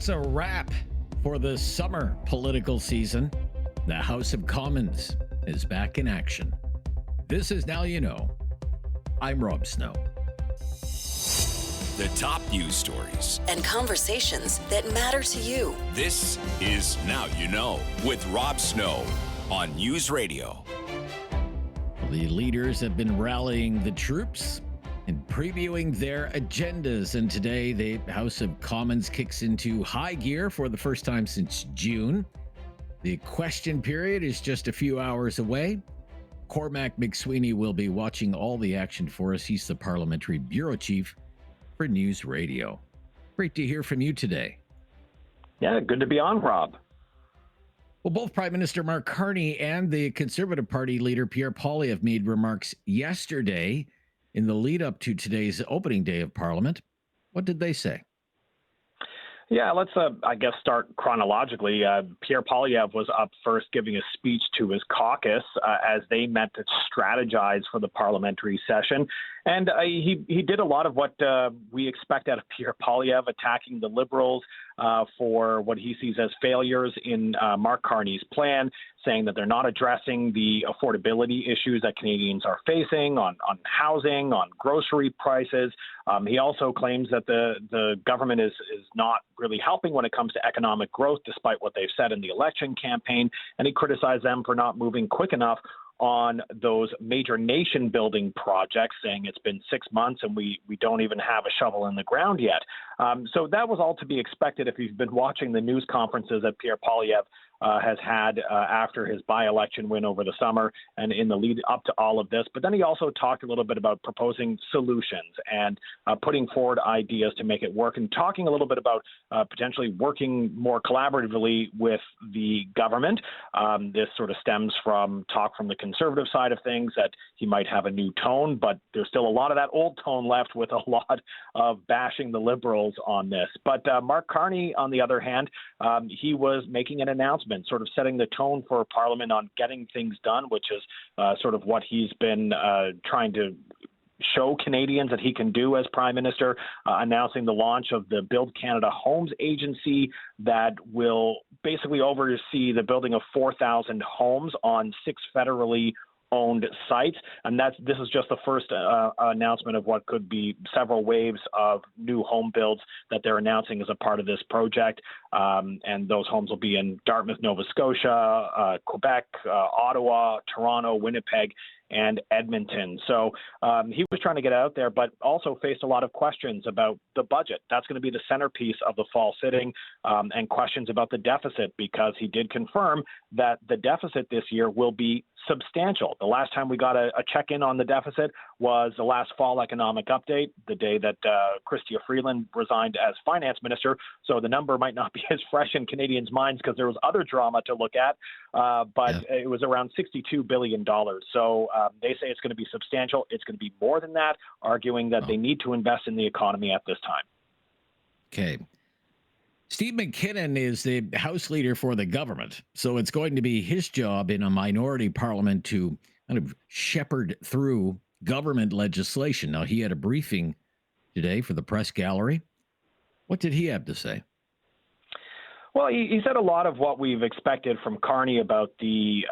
That's a wrap for the summer political season. The House of Commons is back in action. This is Now You Know. I'm Rob Snow. The top news stories and conversations that matter to you. This is Now You Know with Rob Snow on News Radio. The leaders have been rallying the troops and previewing their agendas. And today, the House of Commons kicks into high gear for the first time since June. The question period is just a few hours away. Cormac MacSweeney will be watching all the action for us. He's the Parliamentary Bureau Chief for News Radio. Great to hear from you today. Yeah, good to be on, Rob. Well, both Prime Minister Mark Carney and the Conservative Party leader Pierre Poilievre made remarks yesterday in the lead up to today's opening day of Parliament. What did they say? Yeah, let's, start chronologically. Pierre Poilievre was up first giving a speech to his caucus as they met to strategize for the parliamentary session. And he did a lot of what we expect out of Pierre Poilievre, attacking the Liberals for what he sees as failures in Mark Carney's plan, saying that they're not addressing the affordability issues that Canadians are facing on housing, on grocery prices. He also claims that the government is not really helping when it comes to economic growth, despite what they've said in the election campaign. And he criticized them for not moving quick enough on those major nation-building projects, saying it's been 6 months and we don't even have a shovel in the ground yet. So that was all to be expected if you've been watching the news conferences that Pierre Poilievre has had after his by-election win over the summer and in the lead up to all of this. But then he also talked a little bit about proposing solutions and putting forward ideas to make it work, and talking a little bit about potentially working more collaboratively with the government. This sort of stems from talk from the Conservative side of things that he might have a new tone, but there's still a lot of that old tone left with a lot of bashing the Liberals on this. But Mark Carney, on the other hand, he was making an announcement, sort of setting the tone for Parliament on getting things done, which is sort of what he's been trying to show Canadians that he can do as Prime Minister, announcing the launch of the Build Canada Homes Agency that will basically oversee the building of 4,000 homes on 6 federally owned sites. And this is just the first announcement of what could be several waves of new home builds that they're announcing as a part of this project. And those homes will be in Dartmouth, Nova Scotia, Quebec, Ottawa, Toronto, Winnipeg, and Edmonton. So he was trying to get out there, but also faced a lot of questions about the budget. That's going to be the centerpiece of the fall sitting, and questions about the deficit, because he did confirm that the deficit this year will be substantial. The last time we got a check-in on the deficit was the last fall economic update, the day that Chrystia Freeland resigned as finance minister. So the number might not be as fresh in Canadians' minds because there was other drama to look at, but it was around $62 billion. So they say it's going to be substantial. It's going to be more than that, arguing that they need to invest in the economy at this time. Okay. Steve McKinnon is the House leader for the government, so it's going to be his job in a minority parliament to kind of shepherd through government legislation. Now, he had a briefing today for the press gallery. What did he have to say? Well, he said a lot of what we've expected from Carney about the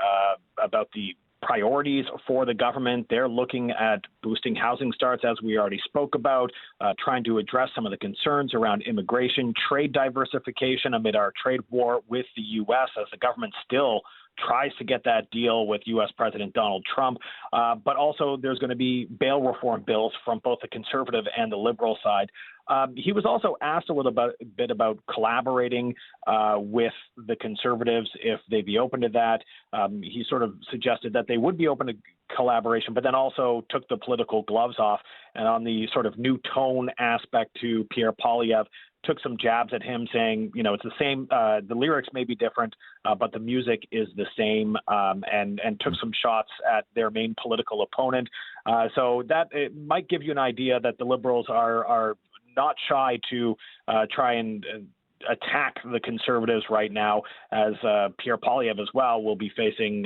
priorities for the government. They're looking at boosting housing starts, as we already spoke about, trying to address some of the concerns around immigration, trade diversification amid our trade war with the U.S. as the government still tries to get that deal with U.S. President Donald Trump. But also there's going to be bail reform bills from both the Conservative and the Liberal side. He was also asked a little bit about collaborating with the Conservatives, if they'd be open to that. He sort of suggested that they would be open to collaboration, but then also took the political gloves off. And on the sort of new tone aspect to Pierre Poilievre, took some jabs at him, saying, it's the same, the lyrics may be different, but the music is the same, and took some shots at their main political opponent. So that it might give you an idea that the Liberals are not shy to try and attack the Conservatives right now, as Pierre Poilievre as well will be facing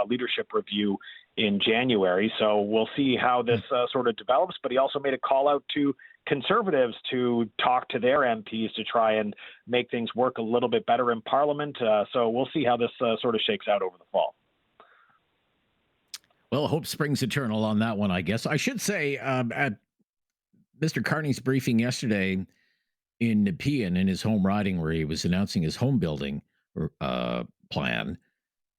a leadership review in January. So we'll see how this sort of develops. But he also made a call out to Conservatives to talk to their MPs to try and make things work a little bit better in Parliament. So we'll see how this sort of shakes out over the fall. Well, hope springs eternal on that one, I guess. I should say at Mr. Carney's briefing yesterday in Nepean, in his home riding where he was announcing his home building plan,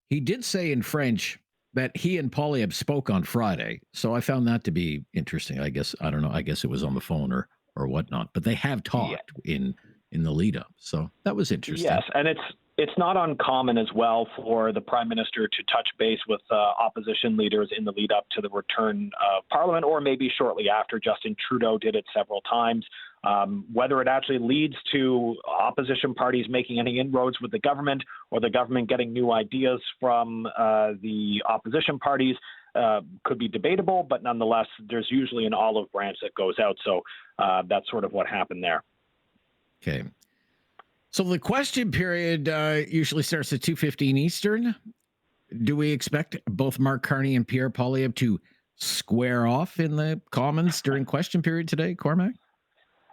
he did say in French that he and Poilievre spoke on Friday. So I found that to be interesting. I guess, I don't know, I guess it was on the phone or whatnot, but they have talked in the lead up. So that was interesting. Yes, and it's not uncommon as well for the Prime Minister to touch base with opposition leaders in the lead up to the return of Parliament, or maybe shortly after. Justin Trudeau did it several times. Whether it actually leads to opposition parties making any inroads with the government or the government getting new ideas from the opposition parties could be debatable, but nonetheless, there's usually an olive branch that goes out. So that's sort of what happened there. Okay. So the question period usually starts at 2:15 Eastern. Do we expect both Mark Carney and Pierre Poilievre to square off in the Commons during question period today, Cormac?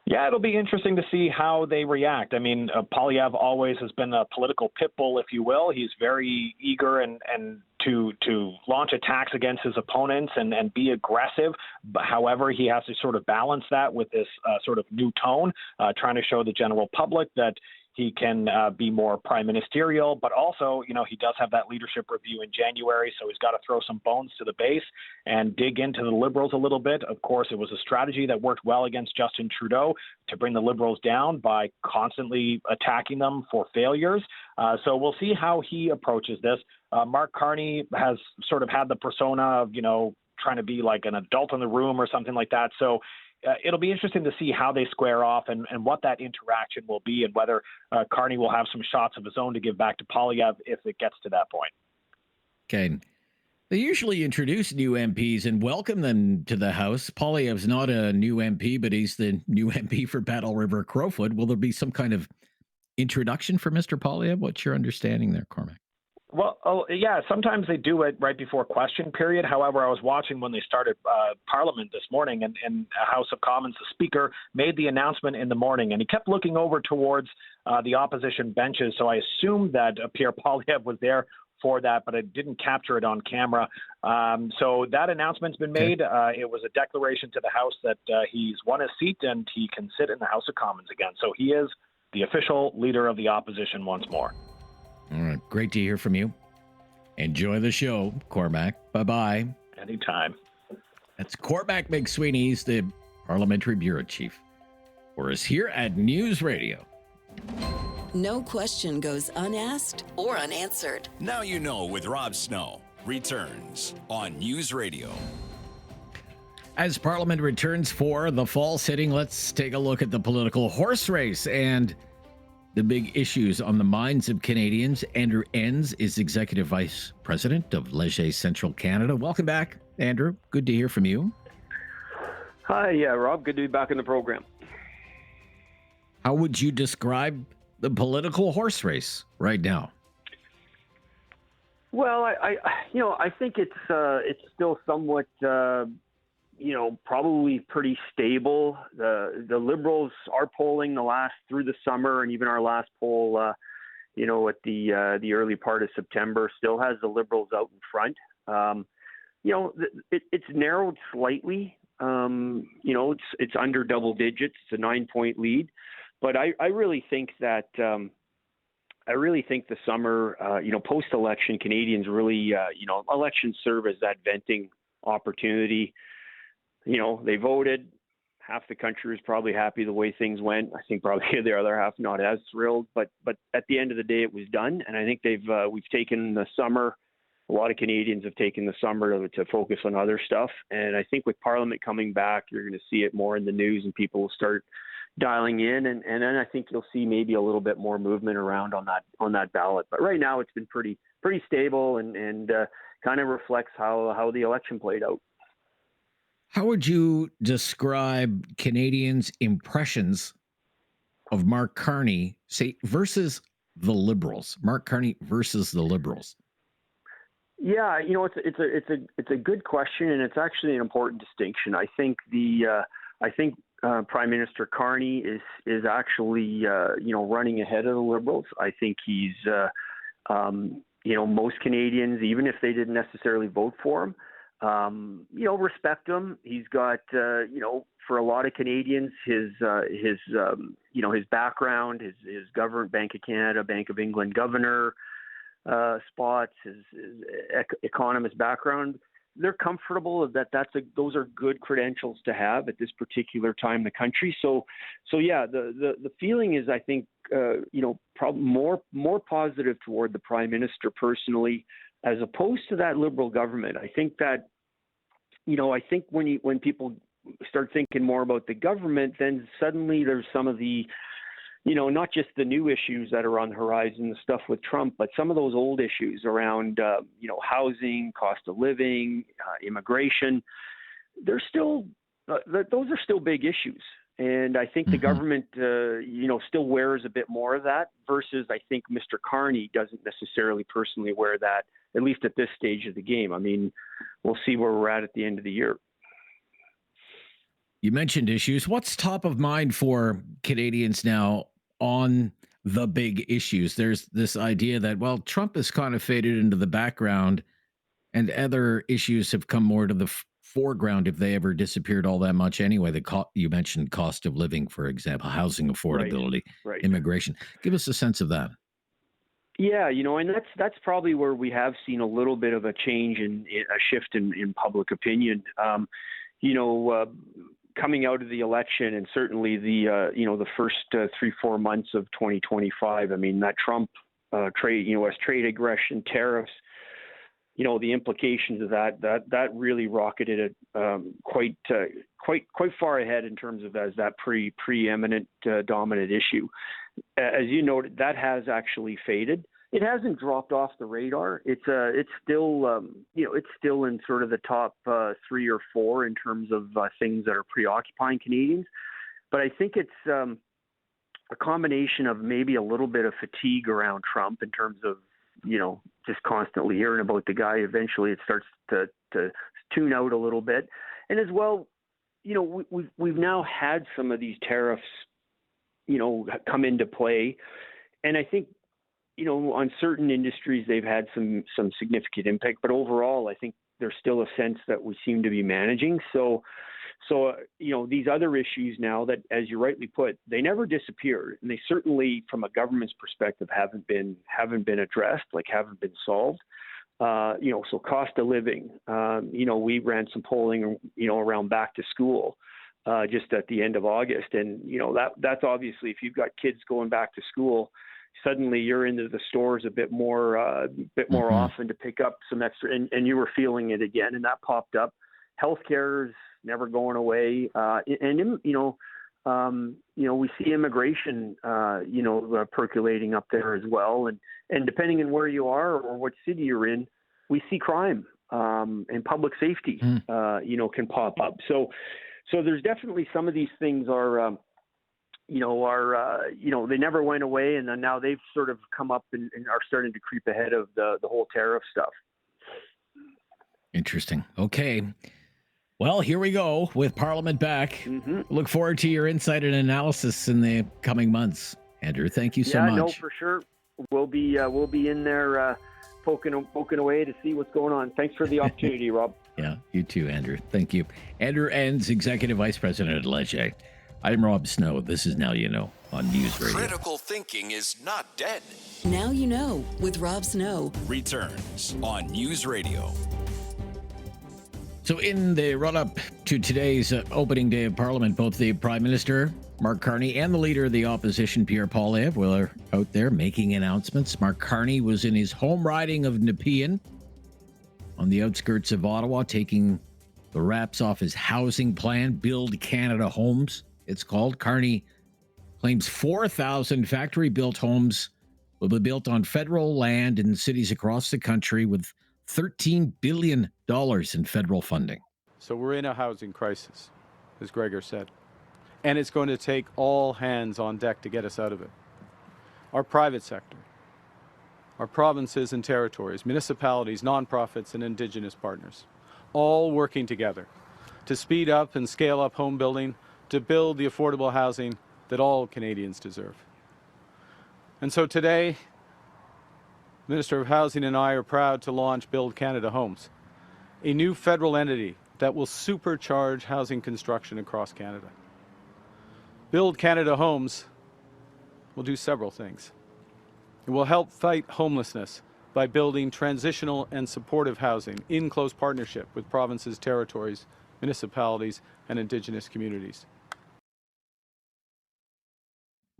Yeah, it'll be interesting to see how they react. I mean, Poilievre always has been a political pit bull, if you will. He's very eager and to launch attacks against his opponents and be aggressive. But however, he has to sort of balance that with this sort of new tone, trying to show the general public that he can be more prime ministerial, but also, you know, he does have that leadership review in January, so he's got to throw some bones to the base and dig into the Liberals a little bit. Of course, it was a strategy that worked well against Justin Trudeau to bring the Liberals down by constantly attacking them for failures. So we'll see how he approaches this. Mark Carney has sort of had the persona of, you know, trying to be like an adult in the room or something like that. So it'll be interesting to see how they square off and what that interaction will be, and whether Carney will have some shots of his own to give back to Poilievre if it gets to that point. Okay. They usually introduce new MPs and welcome them to the House. Poilievre's not a new MP, but he's the new MP for Battle River Crowfoot. Will there be some kind of introduction for Mr. Poilievre? What's your understanding there, Cormac? Well, yeah, sometimes they do it right before question period. However, I was watching when they started Parliament this morning, and House of Commons, the Speaker made the announcement in the morning, and he kept looking over towards the opposition benches. So I assumed that Pierre Poilievre was there for that, but I didn't capture it on camera. So that announcement's been made. It was a declaration to the House that he's won his seat and he can sit in the House of Commons again. So he is the official leader of the opposition once more. All right. Great to hear from you. Enjoy the show, Cormac. Bye-bye. Anytime. That's Cormac MacSweeney. He's the Parliamentary Bureau Chief for us here at News Radio. No question goes unasked or unanswered. Now You Know with Rob Snow returns on News Radio. As Parliament returns for the fall sitting, let's take a look at the political horse race and the big issues on the minds of Canadians. Andrew Enns is Executive Vice President of Leger Central Canada. Welcome back, Andrew. Good to hear from you. Hi, Rob. Good to be back in the program. How would you describe the political horse race right now? Well, I think it's still somewhat, probably pretty stable. The Liberals are polling through the summer, and even our last poll, at the early part of September, still has the Liberals out in front. It's narrowed slightly. It's under double digits. It's a 9-point lead, but I really think that the summer, post-election, Canadians really, elections serve as that venting opportunity. They voted. Half the country was probably happy the way things went. I think probably the other half not as thrilled. But at the end of the day, it was done. And I think we've taken the summer. A lot of Canadians have taken the summer to focus on other stuff. And I think with Parliament coming back, you're going to see it more in the news, and people will start dialing in. And then I think you'll see maybe a little bit more movement around on that ballot. But right now, it's been pretty stable and kind of reflects how the election played out. How would you describe Canadians' impressions of Mark Carney, say, versus the Liberals? Mark Carney versus the Liberals. Yeah, it's a good question, and it's actually an important distinction. I think Prime Minister Carney is actually running ahead of the Liberals. I think he's most Canadians, even if they didn't necessarily vote for him, respect him. He's got for a lot of Canadians, his background, his government, Bank of Canada, Bank of England governor spots, his economist background, they're comfortable that those are good credentials to have at this particular time in the country. So yeah, the feeling is, I think, probably more positive toward the Prime Minister personally, as opposed to that Liberal government. I think that, I think when people start thinking more about the government, then suddenly there's some of the, not just the new issues that are on the horizon, the stuff with Trump, but some of those old issues around, housing, cost of living, immigration. They're still, those are still big issues. And I think the government, still wears a bit more of that, versus I think Mr. Carney doesn't necessarily personally wear that, at least at this stage of the game. I mean, we'll see where we're at the end of the year. You mentioned issues. What's top of mind for Canadians now on the big issues? There's this idea that, well, Trump has kind of faded into the background and other issues have come more to the foreground, if they ever disappeared all that much anyway. You mentioned cost of living, for example, housing affordability, right. Immigration. Give us a sense of that. Yeah, and that's probably where we have seen a little bit of a change a shift in public opinion. Coming out of the election, and certainly the first 3-4 months of 2025, I mean, that Trump U.S. trade aggression, tariffs, the implications of that really rocketed it quite far ahead in terms of as that preeminent dominant issue. As you noted, that has actually faded. It hasn't dropped off the radar. It's still it's still in sort of the top 3 or 4 in terms of things that are preoccupying Canadians. But I think it's a combination of maybe a little bit of fatigue around Trump in terms of just constantly hearing about the guy. Eventually, it starts to tune out a little bit, and as well, we've now had some of these tariffs come into play, and I think, on certain industries, they've had some significant impact, but overall, I think there's still a sense that we seem to be managing. So these other issues now that, as you rightly put, they never disappeared, and they certainly, from a government's perspective, haven't been addressed, haven't been solved. So cost of living, we ran some polling, around back to school, just at the end of August, and that's obviously, if you've got kids going back to school, suddenly you're into the stores a bit more often to pick up some extra, and you were feeling it again, and that popped up. Healthcare's never going away, we see immigration, percolating up there as well, and depending on where you are or what city you're in, we see crime and public safety, can pop up. So there's definitely some of these things are. They never went away, and then now they've sort of come up and are starting to creep ahead of the whole tariff stuff. Interesting. Okay. Well, here we go with Parliament back. Look forward to your insight and analysis in the coming months. Andrew, thank you so much. Yeah, no, for sure. We'll be in there poking away to see what's going on. Thanks for the opportunity, Rob. Yeah, you too, Andrew. Thank you. Andrew Enns, Executive Vice President at Leger. I'm Rob Snow. This is Now You Know on News Radio. Critical thinking is not dead. Now You Know with Rob Snow Returns on News Radio. So in the run-up to today's opening day of Parliament, both the Prime Minister, Mark Carney, and the Leader of the Opposition, Pierre Poilievre, were out there making announcements. Mark Carney was in his home riding of Nepean on the outskirts of Ottawa, taking the wraps off his housing plan, Build Canada Homes, it's called. Carney claims 4,000 factory-built homes will be built on federal land in cities across the country with $13 billion in federal funding. So we're in a housing crisis, as Gregor said, and it's going to take all hands on deck to get us out of it. Our private sector, our provinces and territories, municipalities, nonprofits, and Indigenous partners, all working together to speed up and scale up home building, to build the affordable housing that all Canadians deserve. And so today, Minister of Housing and I are proud to launch Build Canada Homes, a new federal entity that will supercharge housing construction across Canada. Build Canada Homes will do several things. It will help fight homelessness by building transitional and supportive housing in close partnership with provinces, territories, municipalities, and Indigenous communities.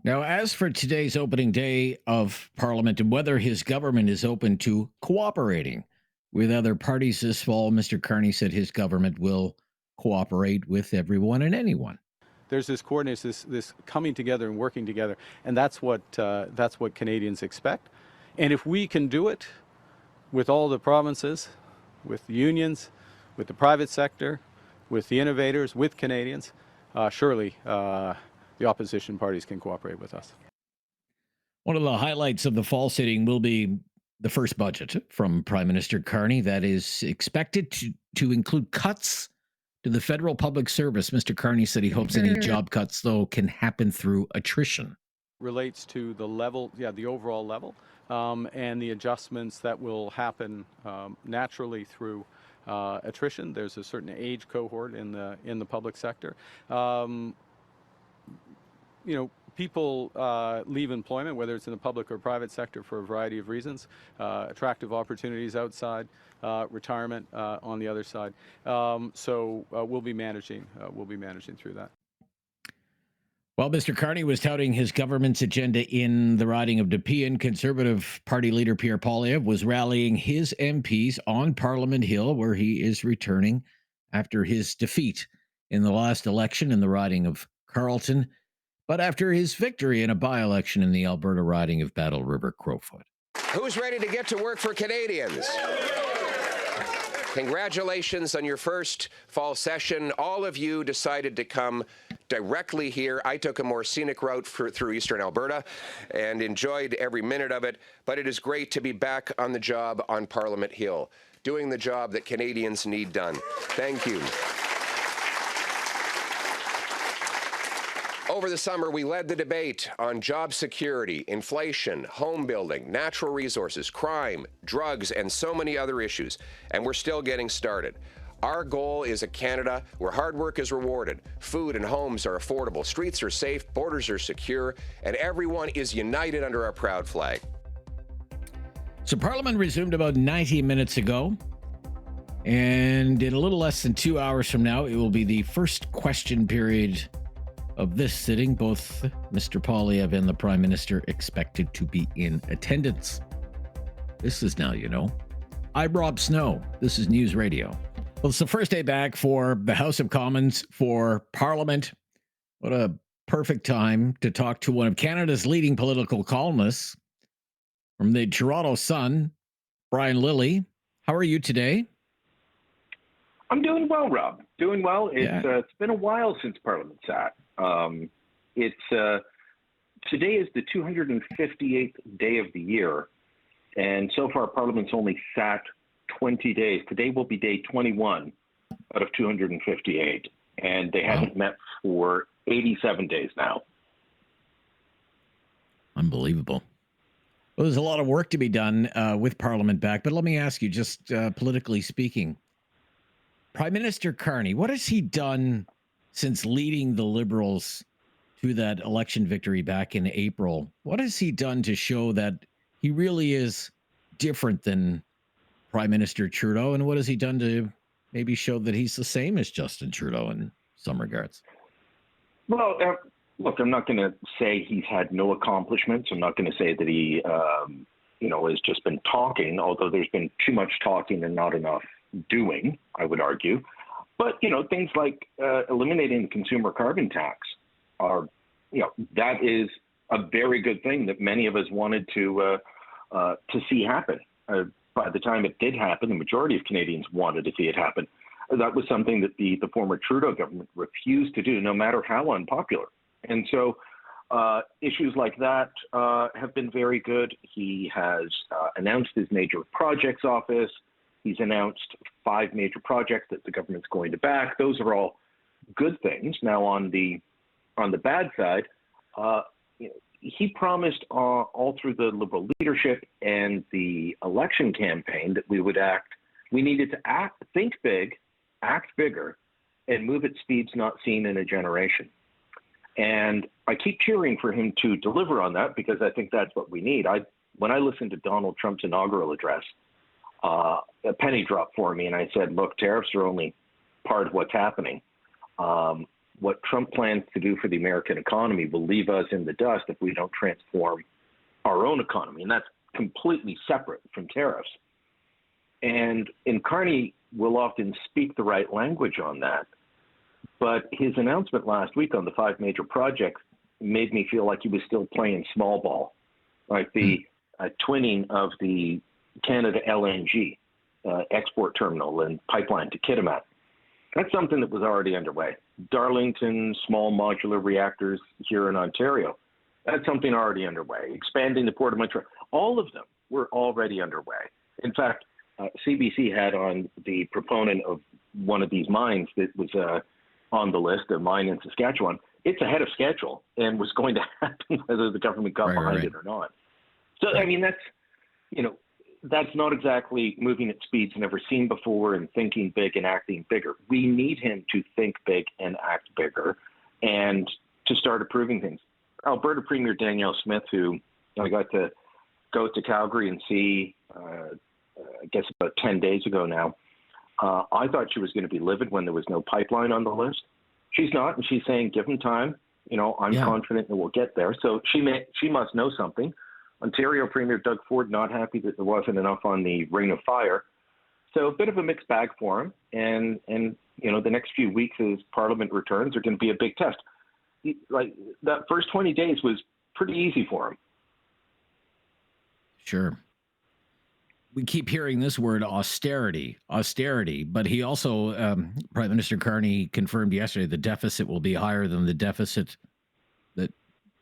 Now, as for today's opening day of Parliament and whether his government is open to cooperating with other parties this fall, Mr. Carney said his government will cooperate with everyone and anyone. There's this coordination, this coming together and working together, and that's what Canadians expect. And if we can do it with all the provinces, with the unions, with the private sector, with the innovators, with Canadians, surely the opposition parties can cooperate with us. One of the highlights of the fall sitting will be the first budget from Prime Minister Carney that is expected to include cuts to the federal public service. Mr. Carney said he hopes any job cuts, though, can happen through attrition. Relates to the level, the overall level, and the adjustments that will happen naturally through attrition. There's a certain age cohort in the public sector. People leave employment, whether it's in the public or private sector, for a variety of reasons. Attractive opportunities outside, retirement on the other side. So we'll be managing through that. Well, Mr. Carney was touting his government's agenda in the riding of Nepean. Conservative Party leader Pierre Poilievre was rallying his MPs on Parliament Hill, where he is returning after his defeat in the last election in the riding of Carleton, but after his victory in a by-election in the Alberta riding of Battle River Crowfoot. Who's ready to get to work for Canadians? Congratulations on your first fall session. All of you decided to come directly here. I took a more scenic route through eastern Alberta and enjoyed every minute of it, but it is great to be back on the job on Parliament Hill, doing the job that Canadians need done. Thank you. Over the summer, we led the debate on job security, inflation, home building, natural resources, crime, drugs, and so many other issues. And we're still getting started. Our goal is a Canada where hard work is rewarded, food and homes are affordable, streets are safe, borders are secure, and everyone is united under our proud flag. So Parliament resumed about 90 minutes ago. And in a little less than 2 hours from now, it will be the first question period of this sitting. Both Mr. Poilievre and the Prime Minister expected to be in attendance. This is Now You Know. I'm Rob Snow. This is News Radio. Well, it's the first day back for the House of Commons, for Parliament. What a perfect time to talk to one of Canada's leading political columnists from the Toronto Sun, Brian Lilley. How are you today? I'm doing well, Rob. Doing well. It's been a while since Parliament sat. Today is the 258th day of the year, and so far Parliament's only sat 20 days. Today will be day 21 out of 258, and they haven't met for 87 days now. Unbelievable. Well, there's a lot of work to be done with Parliament back, but let me ask you, just politically speaking, Prime Minister Carney, what has he done since leading the Liberals to that election victory back in April? What has he done to show that he really is different than Prime Minister Trudeau? And what has he done to maybe show that he's the same as Justin Trudeau in some regards? Well, look, I'm not going to say he's had no accomplishments. I'm not going to say that he, has just been talking, although there's been too much talking and not enough doing, I would argue. But, things like eliminating the consumer carbon tax are, that is a very good thing that many of us wanted to see happen. By the time it did happen, the majority of Canadians wanted to see it happen. That was something that the former Trudeau government refused to do, no matter how unpopular. And so issues like that have been very good. He has announced his major projects office. He's announced 5 major projects that the government's going to back. Those are all good things. Now, on the bad side, he promised all through the Liberal leadership and the election campaign that we needed to think big, act bigger, and move at speeds not seen in a generation. And I keep cheering for him to deliver on that because I think that's what we need. When I listened to Donald Trump's inaugural address, a penny dropped for me, and I said, look, tariffs are only part of what's happening. What Trump plans to do for the American economy will leave us in the dust if we don't transform our own economy, and that's completely separate from tariffs. And Carney will often speak the right language on that, but his announcement last week on the 5 major projects made me feel like he was still playing small ball, like the twinning of the Canada LNG export terminal and pipeline to Kitimat. That's something that was already underway. Darlington small modular reactors here in Ontario, that's something already underway. Expanding the Port of Montreal, all of them were already underway. In fact, CBC had on the proponent of one of these mines that was on the list, a mine in Saskatchewan. It's ahead of schedule and was going to happen whether the government got behind it or not. So, I mean, that's not exactly moving at speeds never seen before and thinking big and acting bigger. We need him to think big and act bigger and to start approving things. Alberta Premier Danielle Smith, who I got to go to Calgary and see, I guess about 10 days ago now, I thought she was going to be livid when there was no pipeline on the list. She's not, and she's saying, give him time. I'm confident that we'll get there. So she must know something. Ontario Premier Doug Ford not happy that there wasn't enough on the Ring of Fire. So a bit of a mixed bag for him. And the next few weeks as Parliament returns are going to be a big test. Like that first 20 days was pretty easy for him. Sure. We keep hearing this word austerity, but he also, Prime Minister Carney confirmed yesterday the deficit will be higher than the deficit that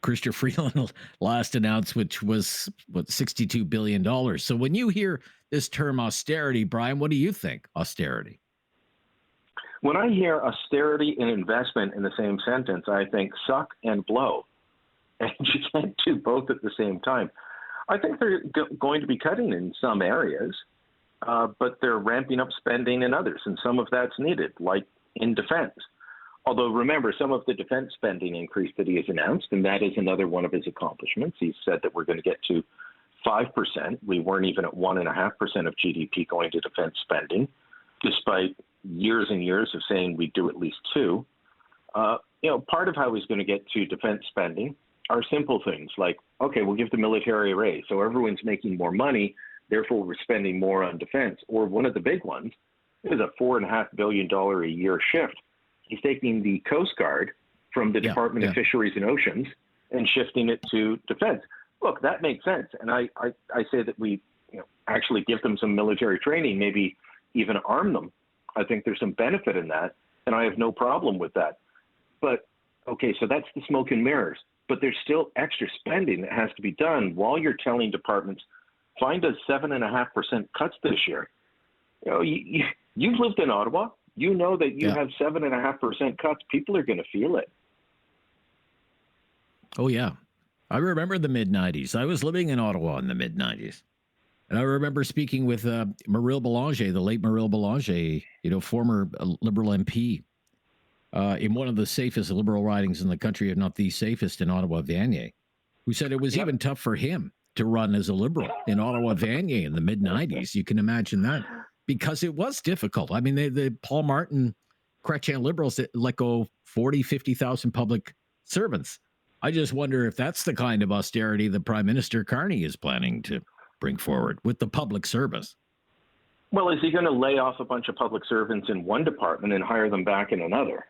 Chrystia Freeland last announced, which was, $62 billion. So when you hear this term austerity, Brian, what do you think, austerity? When I hear austerity and investment in the same sentence, I think suck and blow. And you can't do both at the same time. I think they're going to be cutting in some areas, but they're ramping up spending in others, and some of that's needed, like in defense. Although, remember, some of the defense spending increase that he has announced, and that is another one of his accomplishments. He said that we're going to get to 5%. We weren't even at 1.5% of GDP going to defense spending, despite years and years of saying we'd do at least 2%. Part of how he's going to get to defense spending are simple things like, okay, we'll give the military a raise. So everyone's making more money, therefore we're spending more on defense. Or one of the big ones is a $4.5 billion a year shift. He's taking the Coast Guard from the Department of Fisheries and Oceans and shifting it to defense. Look, that makes sense. And I say that we actually give them some military training, maybe even arm them. I think there's some benefit in that, and I have no problem with that. But, okay, so that's the smoke and mirrors. But there's still extra spending that has to be done while you're telling departments, find us 7.5% cuts this year. You've lived in Ottawa. You know that you have 7.5% cuts. People are going to feel it. Oh, yeah. I remember the mid-'90s. I was living in Ottawa in the mid-'90s. And I remember speaking with Muriel Bélanger, the late Muriel Bélanger, former Liberal MP, in one of the safest Liberal ridings in the country, if not the safest, in Ottawa-Vanier, who said it was even tough for him to run as a Liberal in Ottawa-Vanier in the mid-'90s. You can imagine that, because it was difficult. I mean, the Paul Martin, Chrétien Liberals that let go 40, 50,000 public servants. I just wonder if that's the kind of austerity the Prime Minister Carney is planning to bring forward with the public service. Well, is he going to lay off a bunch of public servants in one department and hire them back in another?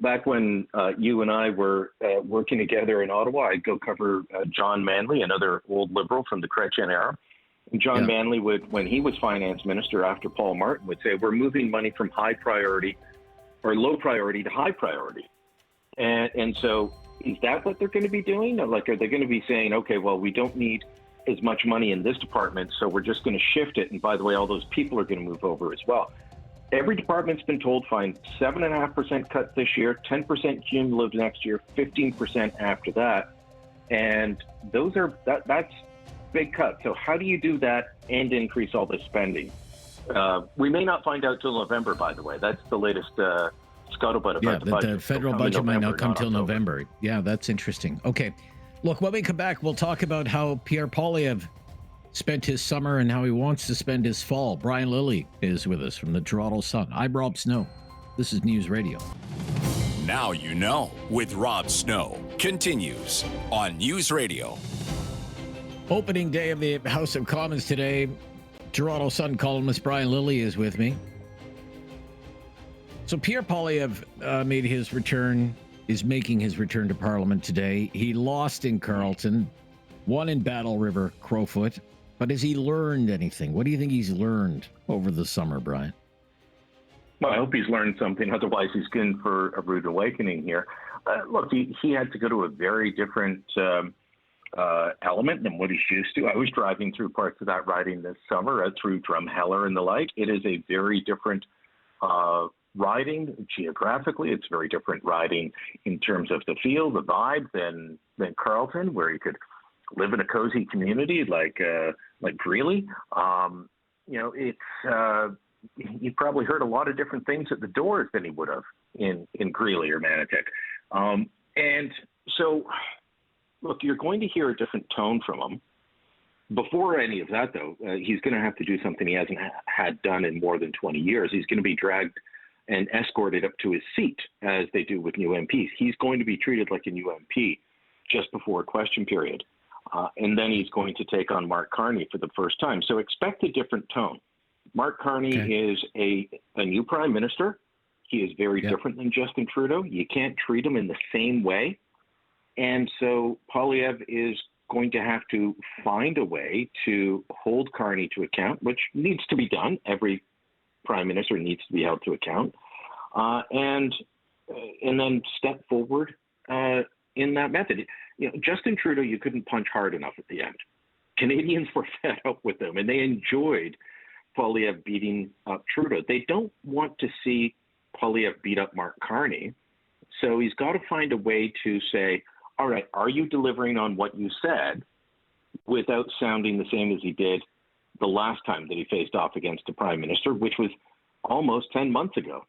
Back when you and I were working together in Ottawa, I'd go cover John Manley, another old Liberal from the Chrétien era. And John Manley would, when he was finance minister after Paul Martin, would say, we're moving money from high priority or low priority to high priority. And so is that what they're going to be doing? Like, are they going to be saying, okay, well, we don't need as much money in this department, so we're just going to shift it. And by the way, all those people are going to move over as well. Every department's been told find 7.5% cut this year, 10% cumulative next year, 15% after that. And that's big cuts. So how do you do that and increase all the spending? We may not find out till November, by the way. That's the latest scuttlebutt about the budget. The federal budget might not come till November. Yeah, that's interesting. Okay. Look, when we come back, we'll talk about how Pierre Poilievre spent his summer and how he wants to spend his fall. Brian Lilley is with us from the Toronto Sun. I'm Rob Snow. This is News Radio. Now you know with Rob Snow continues on News Radio. Opening day of the House of Commons today. Toronto Sun columnist Brian Lilley is with me. So Pierre Poilievre is making his return to Parliament today. He lost in Carleton, won in Battle River, Crowfoot. But has he learned anything? What do you think he's learned over the summer, Brian? Well, I hope he's learned something. Otherwise, he's in for a rude awakening here. Look, he had to go to a very different element than what he's used to. I was driving through parts of that riding this summer through Drumheller and the like. It is a very different riding geographically. It's very different riding in terms of the feel, the vibe than Carleton, where you could live in a cozy community like Greeley. He probably heard a lot of different things at the doors than he would have in Greeley or Manotick. And so, look, you're going to hear a different tone from him. Before any of that, though, he's going to have to do something he hasn't had done in more than 20 years. He's going to be dragged and escorted up to his seat, as they do with new MPs. He's going to be treated like a new MP just before a question period. And then he's going to take on Mark Carney for the first time. So expect a different tone. Mark Carney is a new prime minister. He is very different than Justin Trudeau. You can't treat him in the same way. And so Poilievre is going to have to find a way to hold Carney to account, which needs to be done. Every prime minister needs to be held to account. And then step forward in that method. Justin Trudeau, you couldn't punch hard enough at the end. Canadians were fed up with him, and they enjoyed Poilievre beating up Trudeau. They don't want to see Poilievre beat up Mark Carney. So he's got to find a way to say, all right, are you delivering on what you said without sounding the same as he did the last time that he faced off against a prime minister, which was almost 10 months ago?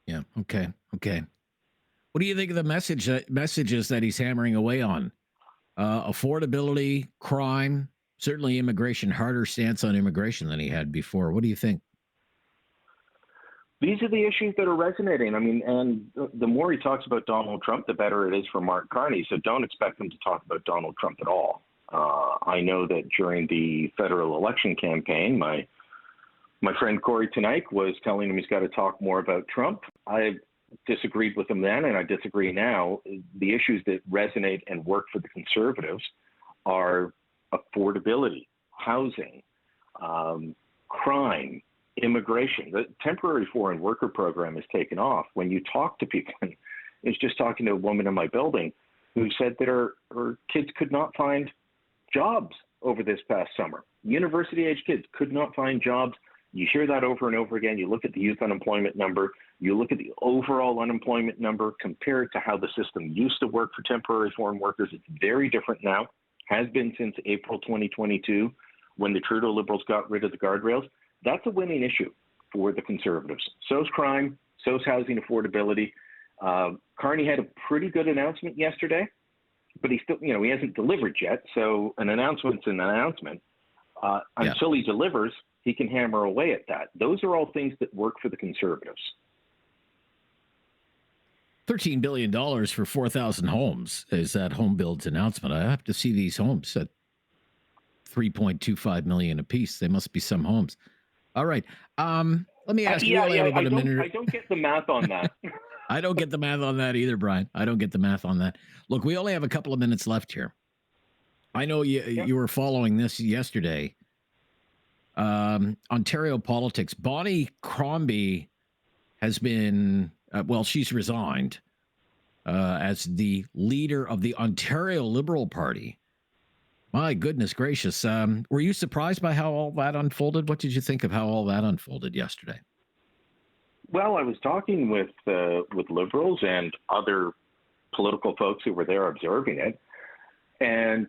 Yeah. Okay. What do you think of the messages that he's hammering away on? Affordability, crime, certainly immigration, harder stance on immigration than he had before. What do you think? These are the issues that are resonating. I mean, and the more he talks about Donald Trump, the better it is for Mark Carney. So don't expect him to talk about Donald Trump at all. I know that during the federal election campaign, my friend Corey tonight was telling him he's got to talk more about Trump. I disagreed with him then, and I disagree now. The issues that resonate and work for the Conservatives are affordability, housing, crime, immigration. The temporary foreign worker program has taken off. When you talk to people, and I was just talking to a woman in my building who said that her kids could not find jobs over this past summer. University-age kids could not find jobs. You hear that over and over again. You look at the youth unemployment number. You look at the overall unemployment number compared to how the system used to work for temporary foreign workers. It's very different now, has been since April 2022 when the Trudeau Liberals got rid of the guardrails. That's a winning issue for the Conservatives. So's crime, so's housing affordability. Carney had a pretty good announcement yesterday, but he still, he hasn't delivered yet. So an announcement's an announcement. Until he delivers, he can hammer away at that. Those are all things that work for the Conservatives. $13 billion for 4,000 homes is that home build's announcement. I have to see these homes at $3.25 million apiece. They must be some homes. All right. Let me ask you. I don't get the math on that. I don't get the math on that either, Brian. I don't get the math on that. Look, we only have a couple of minutes left here. I know you were following this yesterday. Ontario politics. Bonnie Crombie has been, she's resigned. as the leader of the Ontario Liberal Party. My goodness gracious. Were you surprised by how all that unfolded? What did you think of how all that unfolded yesterday? Well, I was talking with Liberals and other political folks who were there observing it, and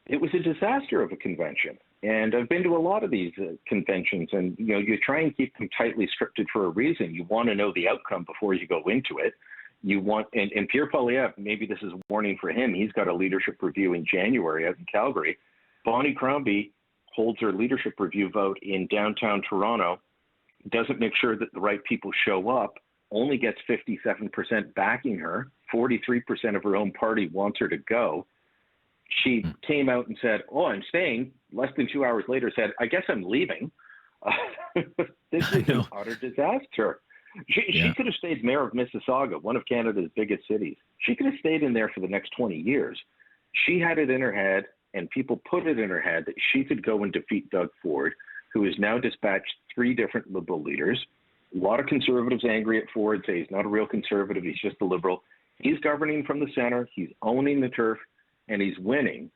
it was a disaster of a convention. And I've been to a lot of these conventions, and you try and keep them tightly scripted for a reason. You want to know the outcome before you go into it. You want, and Pierre Poilievre, maybe this is a warning for him. He's got a leadership review in January out in Calgary. Bonnie Crombie holds her leadership review vote in downtown Toronto, doesn't make sure that the right people show up, only gets 57% backing her. 43% of her own party wants her to go. She came out and said, "Oh, I'm staying." Less than 2 hours later said, "I guess I'm leaving." This is an utter disaster. She could have stayed mayor of Mississauga, one of Canada's biggest cities. She could have stayed in there for the next 20 years. She had it in her head, and people put it in her head that she could go and defeat Doug Ford, who has now dispatched 3 different Liberal leaders. A lot of Conservatives angry at Ford, say he's not a real Conservative, he's just a Liberal. He's governing from the center, he's owning the turf, and he's winning.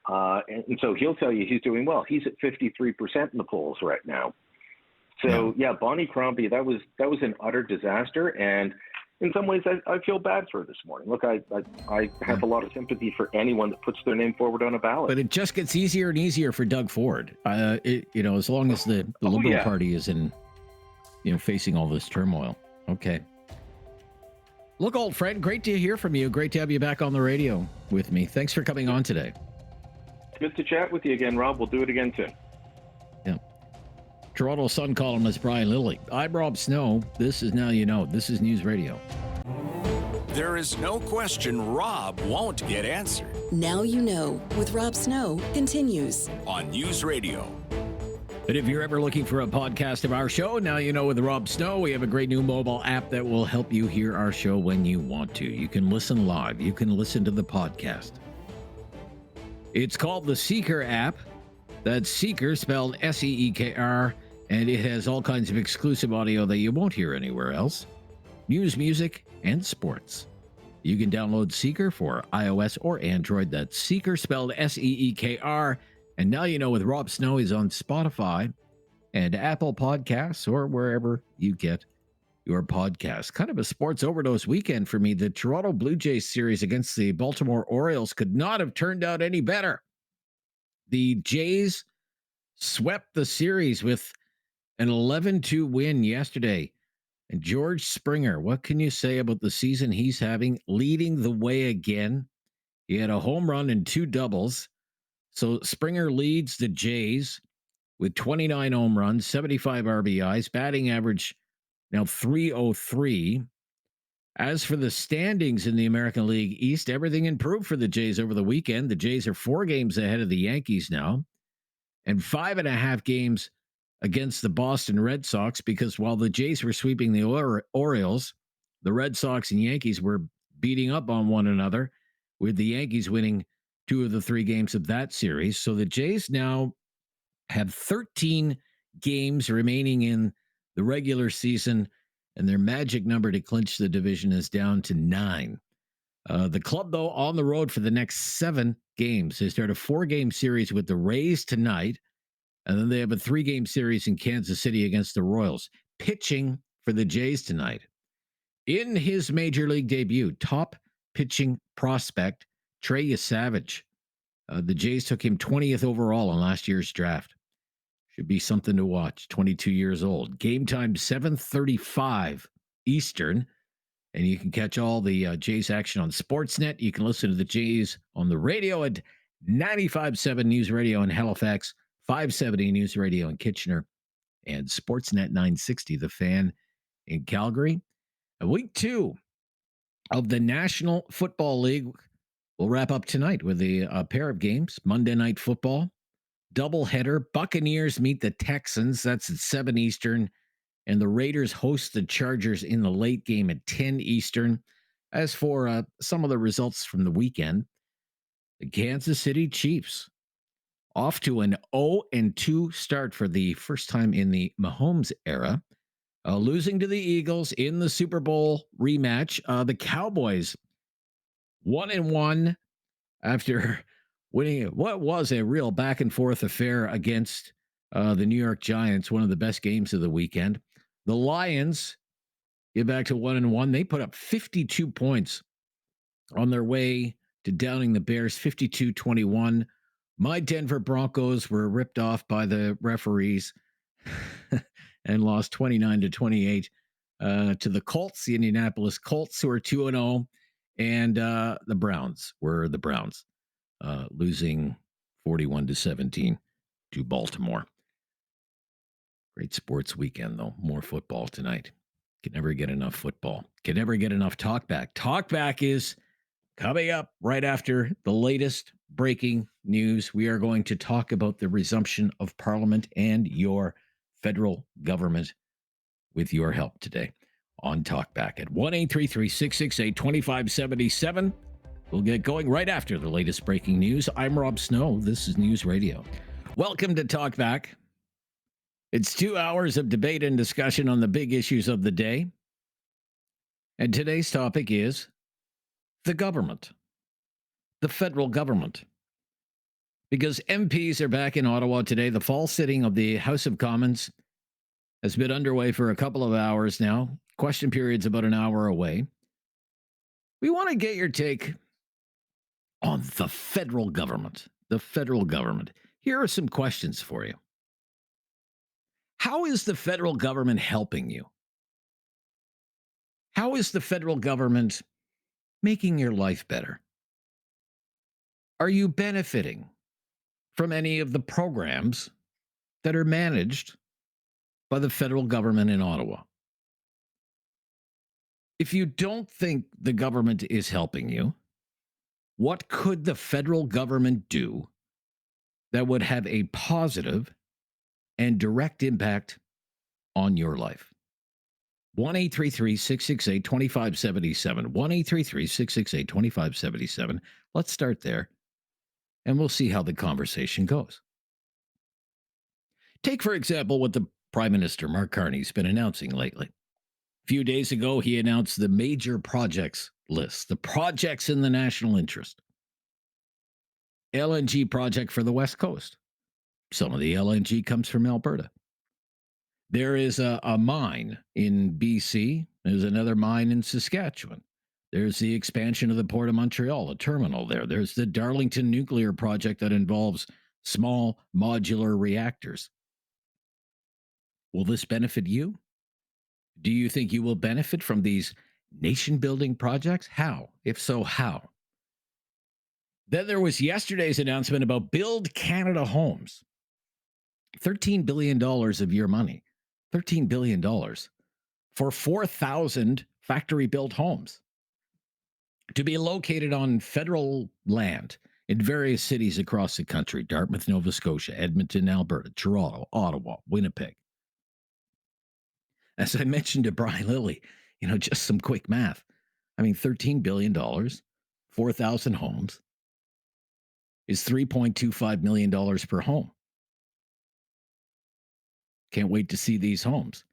And so he'll tell you he's doing well. He's at 53% in the polls right now. So, Bonnie Crombie, that was an utter disaster. And in some ways, I feel bad for her this morning. Look, I have a lot of sympathy for anyone that puts their name forward on a ballot. But it just gets easier and easier for Doug Ford. As long as the Liberal Party is in, facing all this turmoil. Okay. Look, old friend, great to hear from you. Great to have you back on the radio with me. Thanks for coming on today. Good to chat with you again, Rob. We'll do it again soon. Yeah. Toronto Sun columnist Brian Lilley. I'm Rob Snow. This is Now You Know. This is News Radio. There is no question Rob won't get answered. Now You Know with Rob Snow continues on News Radio. And if you're ever looking for a podcast of our show, Now You Know with Rob Snow, we have a great new mobile app that will help you hear our show when you want to. You can listen live. You can listen to the podcast. It's called the Seeker app. That's Seeker, spelled Seekr, and it has all kinds of exclusive audio that you won't hear anywhere else. News, music, and sports. You can download Seeker for iOS or Android. That's Seeker, spelled Seekr. And Now You Know with Rob Snow is on Spotify and Apple Podcasts or wherever you get your podcasts. Kind of a sports overdose weekend for me. The Toronto Blue Jays series against the Baltimore Orioles could not have turned out any better. The Jays swept the series with an 11-2 win yesterday. And George Springer, what can you say about the season he's having, leading the way again? He had a home run and 2 doubles. So Springer leads the Jays with 29 home runs, 75 RBIs, batting average now .303. As for the standings in the American League East, everything improved for the Jays over the weekend. The Jays are 4 games ahead of the Yankees now and 5.5 games against the Boston Red Sox, because while the Jays were sweeping the Orioles, the Red Sox and Yankees were beating up on one another, with the Yankees winning 2 of the 3 games of that series. So the Jays now have 13 games remaining in the regular season, and their magic number to clinch the division is down to 9. The club, though, on the road for the next 7 games. They start a 4-game series with the Rays tonight, and then they have a 3-game series in Kansas City against the Royals. Pitching for the Jays tonight. In his major league debut, top pitching prospect Trey Savage. The Jays took him 20th overall in last year's draft. Should be something to watch. 22 years old. Game time 7:35 Eastern. And you can catch all the Jays action on Sportsnet. You can listen to the Jays on the radio at 95.7 News Radio in Halifax, 570 News Radio in Kitchener, and Sportsnet 960, The Fan in Calgary. And week 2 of the National Football League will wrap up tonight with a pair of games. Monday Night Football, doubleheader. Buccaneers meet the Texans. That's at 7 Eastern. And the Raiders host the Chargers in the late game at 10 Eastern. As for some of the results from the weekend, the Kansas City Chiefs off to an 0-2 start for the first time in the Mahomes era, losing to the Eagles in the Super Bowl rematch. The Cowboys 1-1 after winning what was a real back and forth affair against the New York Giants, one of the best games of the weekend. The Lions get back to 1-1. They put up 52 points on their way to downing the Bears 52-21. My Denver Broncos were ripped off by the referees and lost 29-28 to the Colts, the Indianapolis Colts, who are 2-0. And the Browns were the Browns, losing 41-17 to Baltimore. Great sports weekend, though. More football tonight. Can never get enough football. Can never get enough Talkback. Talkback is coming up right after the latest breaking news. We are going to talk about the resumption of Parliament and your federal government with your help today on Talkback at 1-833-668-2577. We'll get going right after the latest breaking news. I'm Rob Snow. This is News Radio. Welcome to Talkback. It's 2 hours of debate and discussion on the big issues of the day. And today's topic is the government, the federal government. Because MPs are back in Ottawa today. The fall sitting of the House of Commons has been underway for a couple of hours now. Question period's about an hour away. We want to get your take on the federal government. The federal government. Here are some questions for you. How is the federal government helping you? How is the federal government making your life better? Are you benefiting from any of the programs that are managed by the federal government in Ottawa? If you don't think the government is helping you, what could the federal government do that would have a positive and direct impact on your life? 1-833-668-2577. 1-833-668-2577. Let's start there, and we'll see how the conversation goes. Take, for example, what the Prime Minister, Mark Carney's been announcing lately. A few days ago, he announced the major projects list, the projects in the national interest. LNG project for the West Coast. Some of the LNG comes from Alberta. There is a mine in BC. There's another mine in Saskatchewan. There's the expansion of the Port of Montreal, a terminal there. There's the Darlington nuclear project that involves small modular reactors. Will this benefit you? Do you think you will benefit from these nation-building projects? How? If so, how? Then there was yesterday's announcement about Build Canada Homes. $13 billion of your money. $13 billion for 4,000 factory-built homes to be located on federal land in various cities across the country. Dartmouth, Nova Scotia, Edmonton, Alberta, Toronto, Ottawa, Winnipeg. As I mentioned to Brian Lilley, just some quick math. I mean, $13 billion, 4,000 homes is $3.25 million per home. Can't wait to see these homes.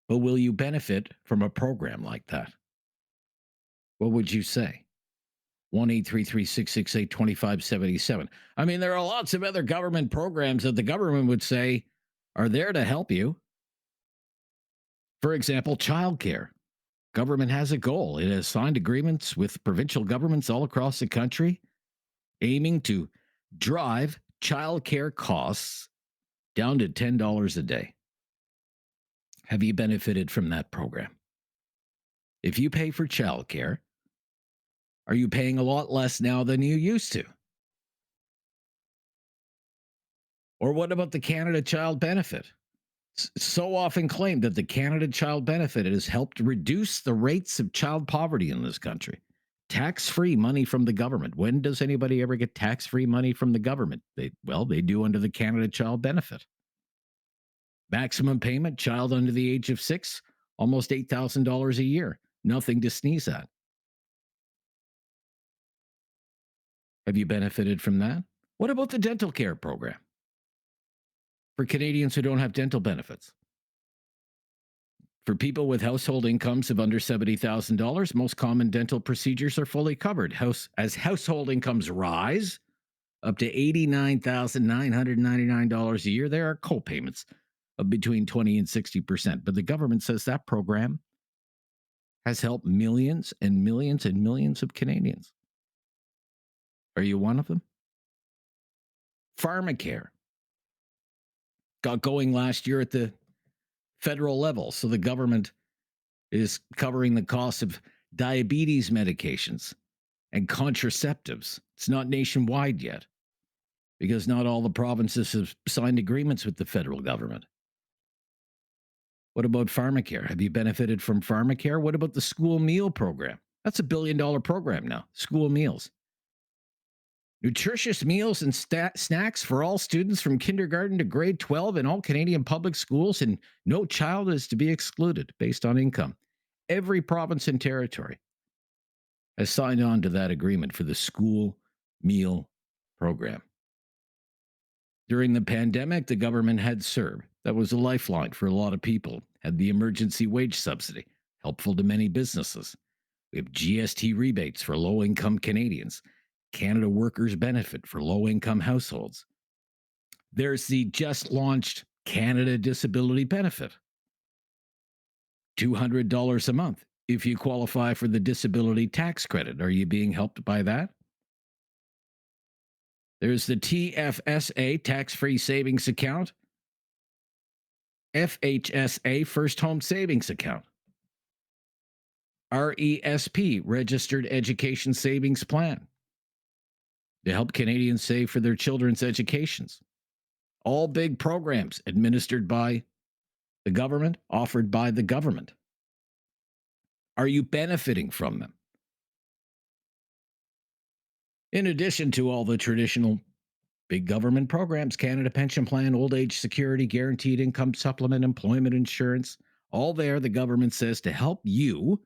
But will you benefit from a program like that? What would you say? 1-833-668-2577. I mean, there are lots of other government programs that the government would say are there to help you. For example, childcare. Government has a goal. It has signed agreements with provincial governments all across the country, aiming to drive childcare costs down to $10 a day. Have you benefited from that program? If you pay for childcare, are you paying a lot less now than you used to? Or what about the Canada Child Benefit? So often claimed that the Canada Child Benefit has helped reduce the rates of child poverty in this country. Tax-free money from the government. When does anybody ever get tax-free money from the government? They do under the Canada Child Benefit. Maximum payment, child under the age of 6, almost $8,000 a year. Nothing to sneeze at. Have you benefited from that? What about the dental care program for Canadians who don't have dental benefits? For people with household incomes of under $70,000, most common dental procedures are fully covered. As household incomes rise up to $89,999 a year, there are co-payments of between 20 and 60%. But the government says that program has helped millions and millions and millions of Canadians. Are you one of them? Pharmacare got going last year at the federal level, so the government is covering the cost of diabetes medications and contraceptives. It's not nationwide yet because not all the provinces have signed agreements with the federal government. What about pharmacare? Have you benefited from pharmacare? What about the school meal program? That's $1 billion program now, school meals. Nutritious meals and snacks for all students from kindergarten to grade 12 in all Canadian public schools, and no child is to be excluded based on income. Every province and territory has signed on to that agreement for the school meal program. During the pandemic, the government had CERB. That was a lifeline for a lot of people. Had the emergency wage subsidy, helpful to many businesses. We have GST rebates for low-income Canadians. Canada Workers Benefit for low-income households. There's the just-launched Canada Disability Benefit. $200 a month if you qualify for the disability tax credit. Are you being helped by that? There's the TFSA, Tax-Free Savings Account. FHSA, First Home Savings Account. RESP, Registered Education Savings Plan, to help Canadians save for their children's educations. All big programs administered by the government, offered by the government. Are you benefiting from them? In addition to all the traditional big government programs, Canada Pension Plan, Old Age Security, Guaranteed Income Supplement, Employment Insurance, all there, the government says, to help you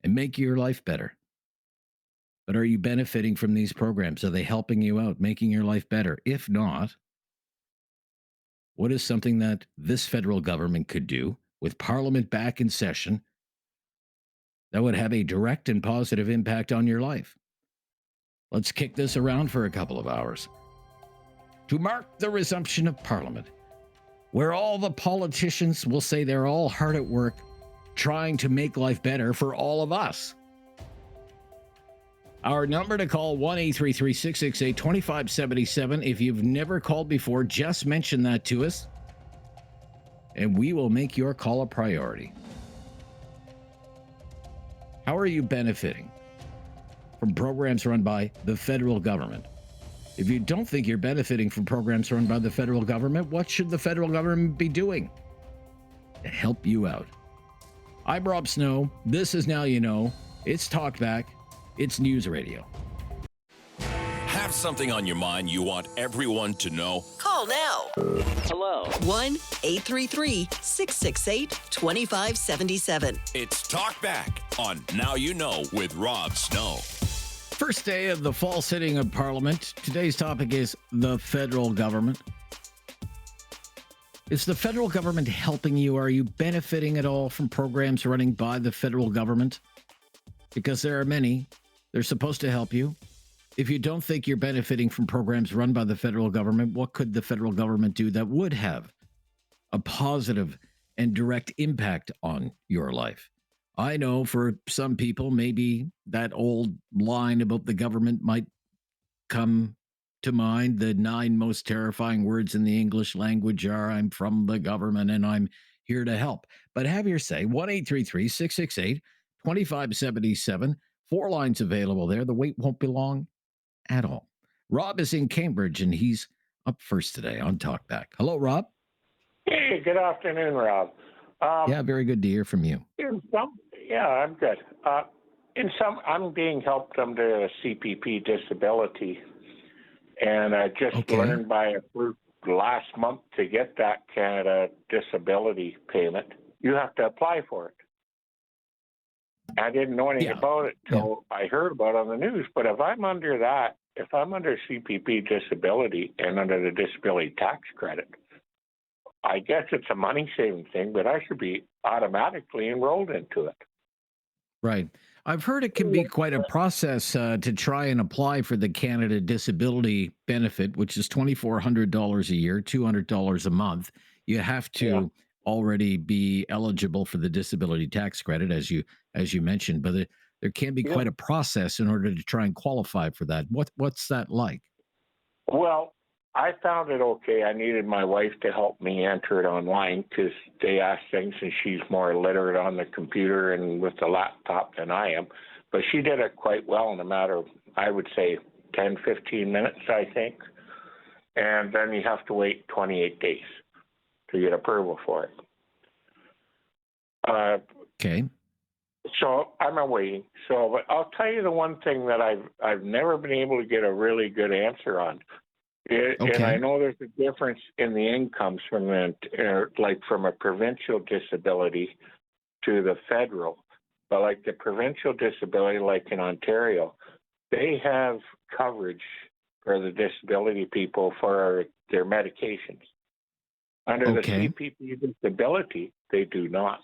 and make your life better. But are you benefiting from these programs? Are they helping you out, making your life better? If not, what is something that this federal government could do with Parliament back in session that would have a direct and positive impact on your life? Let's kick this around for a couple of hours to mark the resumption of Parliament, where all the politicians will say they're all hard at work trying to make life better for all of us. Our number to call, 1-833-668-2577. If you've never called before, just mention that to us, and we will make your call a priority. How are you benefiting from programs run by the federal government? If you don't think you're benefiting from programs run by the federal government, what should the federal government be doing to help you out? I'm Rob Snow. This is Now You Know. It's Talkback. It's News Radio. Have something on your mind you want everyone to know? Call now. Hello. 1-833-668-2577. It's Talkback on Now You Know with Rob Snow. First day of the fall sitting of Parliament. Today's topic is the federal government. Is the federal government helping you? Are you benefiting at all from programs running by the federal government? Because there are many. They're supposed to help you. If you don't think you're benefiting from programs run by the federal government, what could the federal government do that would have a positive and direct impact on your life? I know for some people, maybe that old line about the government might come to mind. The 9 most terrifying words in the English language are, I'm from the government and I'm here to help. But have your say. 1-833-668-2577. 4 lines available there. The wait won't be long at all. Rob is in Cambridge, and he's up first today on Talkback. Hello, Rob. Hey, good afternoon, Rob. Yeah, very good to hear from you. I'm good. I'm being helped under a CPP disability, and I just learned by a fluke last month to get that Canada disability payment, you have to apply for it. I didn't know anything about it till I heard about it on the news. But if I'm under CPP disability and under the disability tax credit, I guess it's a money-saving thing, but I should be automatically enrolled into it. Right. I've heard it can be quite a process to try and apply for the Canada Disability Benefit, which is $2,400 a year, $200 a month. You have to already be eligible for the disability tax credit, as you mentioned, but there can be quite a process in order to try and qualify for that. What's that like? Well, I found it okay. I needed my wife to help me enter it online because they ask things and she's more literate on the computer and with the laptop than I am. But she did it quite well in a matter of, I would say, 10, 15 minutes, I think. And then you have to wait 28 days to get approval for it. Okay. So I'm awaiting. But I'll tell you the one thing that I've never been able to get a really good answer on. And I know there's a difference in the incomes from from a provincial disability to the federal. But like the provincial disability, like in Ontario, they have coverage for the disability people for their medications. Under the CPP disability, they do not.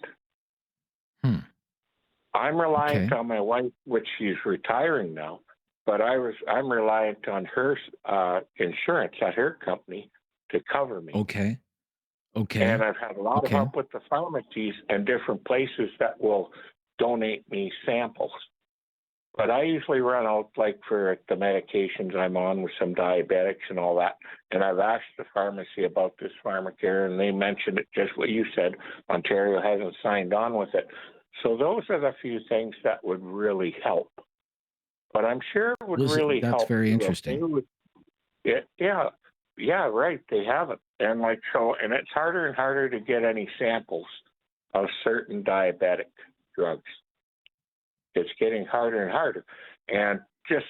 I'm reliant on my wife, which she's retiring now, but I'm reliant on her insurance at her company to cover me. Okay. And I've had a lot of help with the pharmacies and different places that will donate me samples. But I usually run out like for the medications I'm on with some diabetics and all that. And I've asked the pharmacy about this pharmacare, and they mentioned it just what you said. Ontario hasn't signed on with it. So those are the few things that would really help. But I'm sure it would really help. That's very interesting. Yeah, right. They haven't. And and it's harder and harder to get any samples of certain diabetic drugs. It's getting harder and harder. And just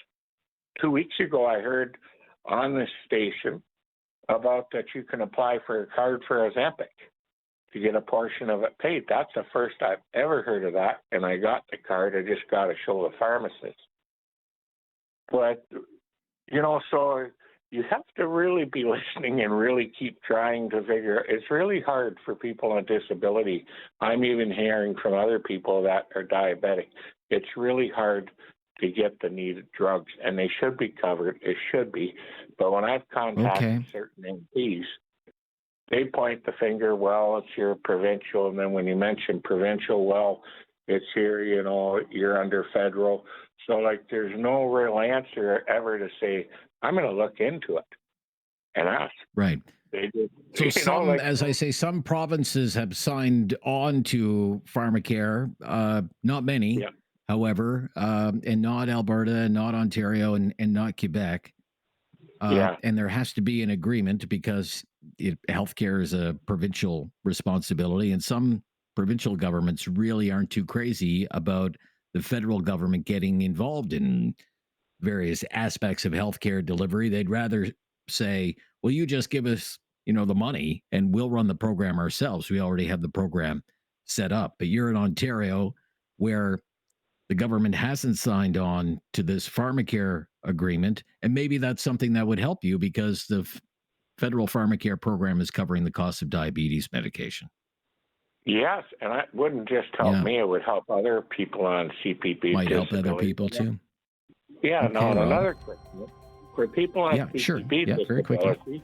2 weeks ago, I heard on this station about that you can apply for a card for Ozempic to get a portion of it paid. That's the first I've ever heard of that. And I got the card. I just got to show the pharmacist. But, so you have to really be listening and really keep trying to figure. It's really hard for people on disability. I'm even hearing from other people that are diabetic. It's really hard to get the needed drugs, and they should be covered. It should be. But when I've contacted certain MPs, they point the finger, well, it's your provincial. And then when you mention provincial, well, it's here, you're under federal. So, there's no real answer ever to say, I'm going to look into it and ask. Right. They did. So as I say, some provinces have signed on to pharmacare, not many, however, and not Alberta, not Ontario, and not Quebec. And there has to be an agreement because healthcare is a provincial responsibility, and some provincial governments really aren't too crazy about the federal government getting involved in various aspects of healthcare delivery. They'd rather say, well, you just give us, the money and we'll run the program ourselves. We already have the program set up. But you're in Ontario where the government hasn't signed on to this pharmacare agreement. And maybe that's something that would help you because the federal pharmacare program is covering the cost of diabetes medication. Yes, and it wouldn't just help me; it would help other people on CPP. Might help other people too. Yeah, another question for people on CPP disability. Very quickly.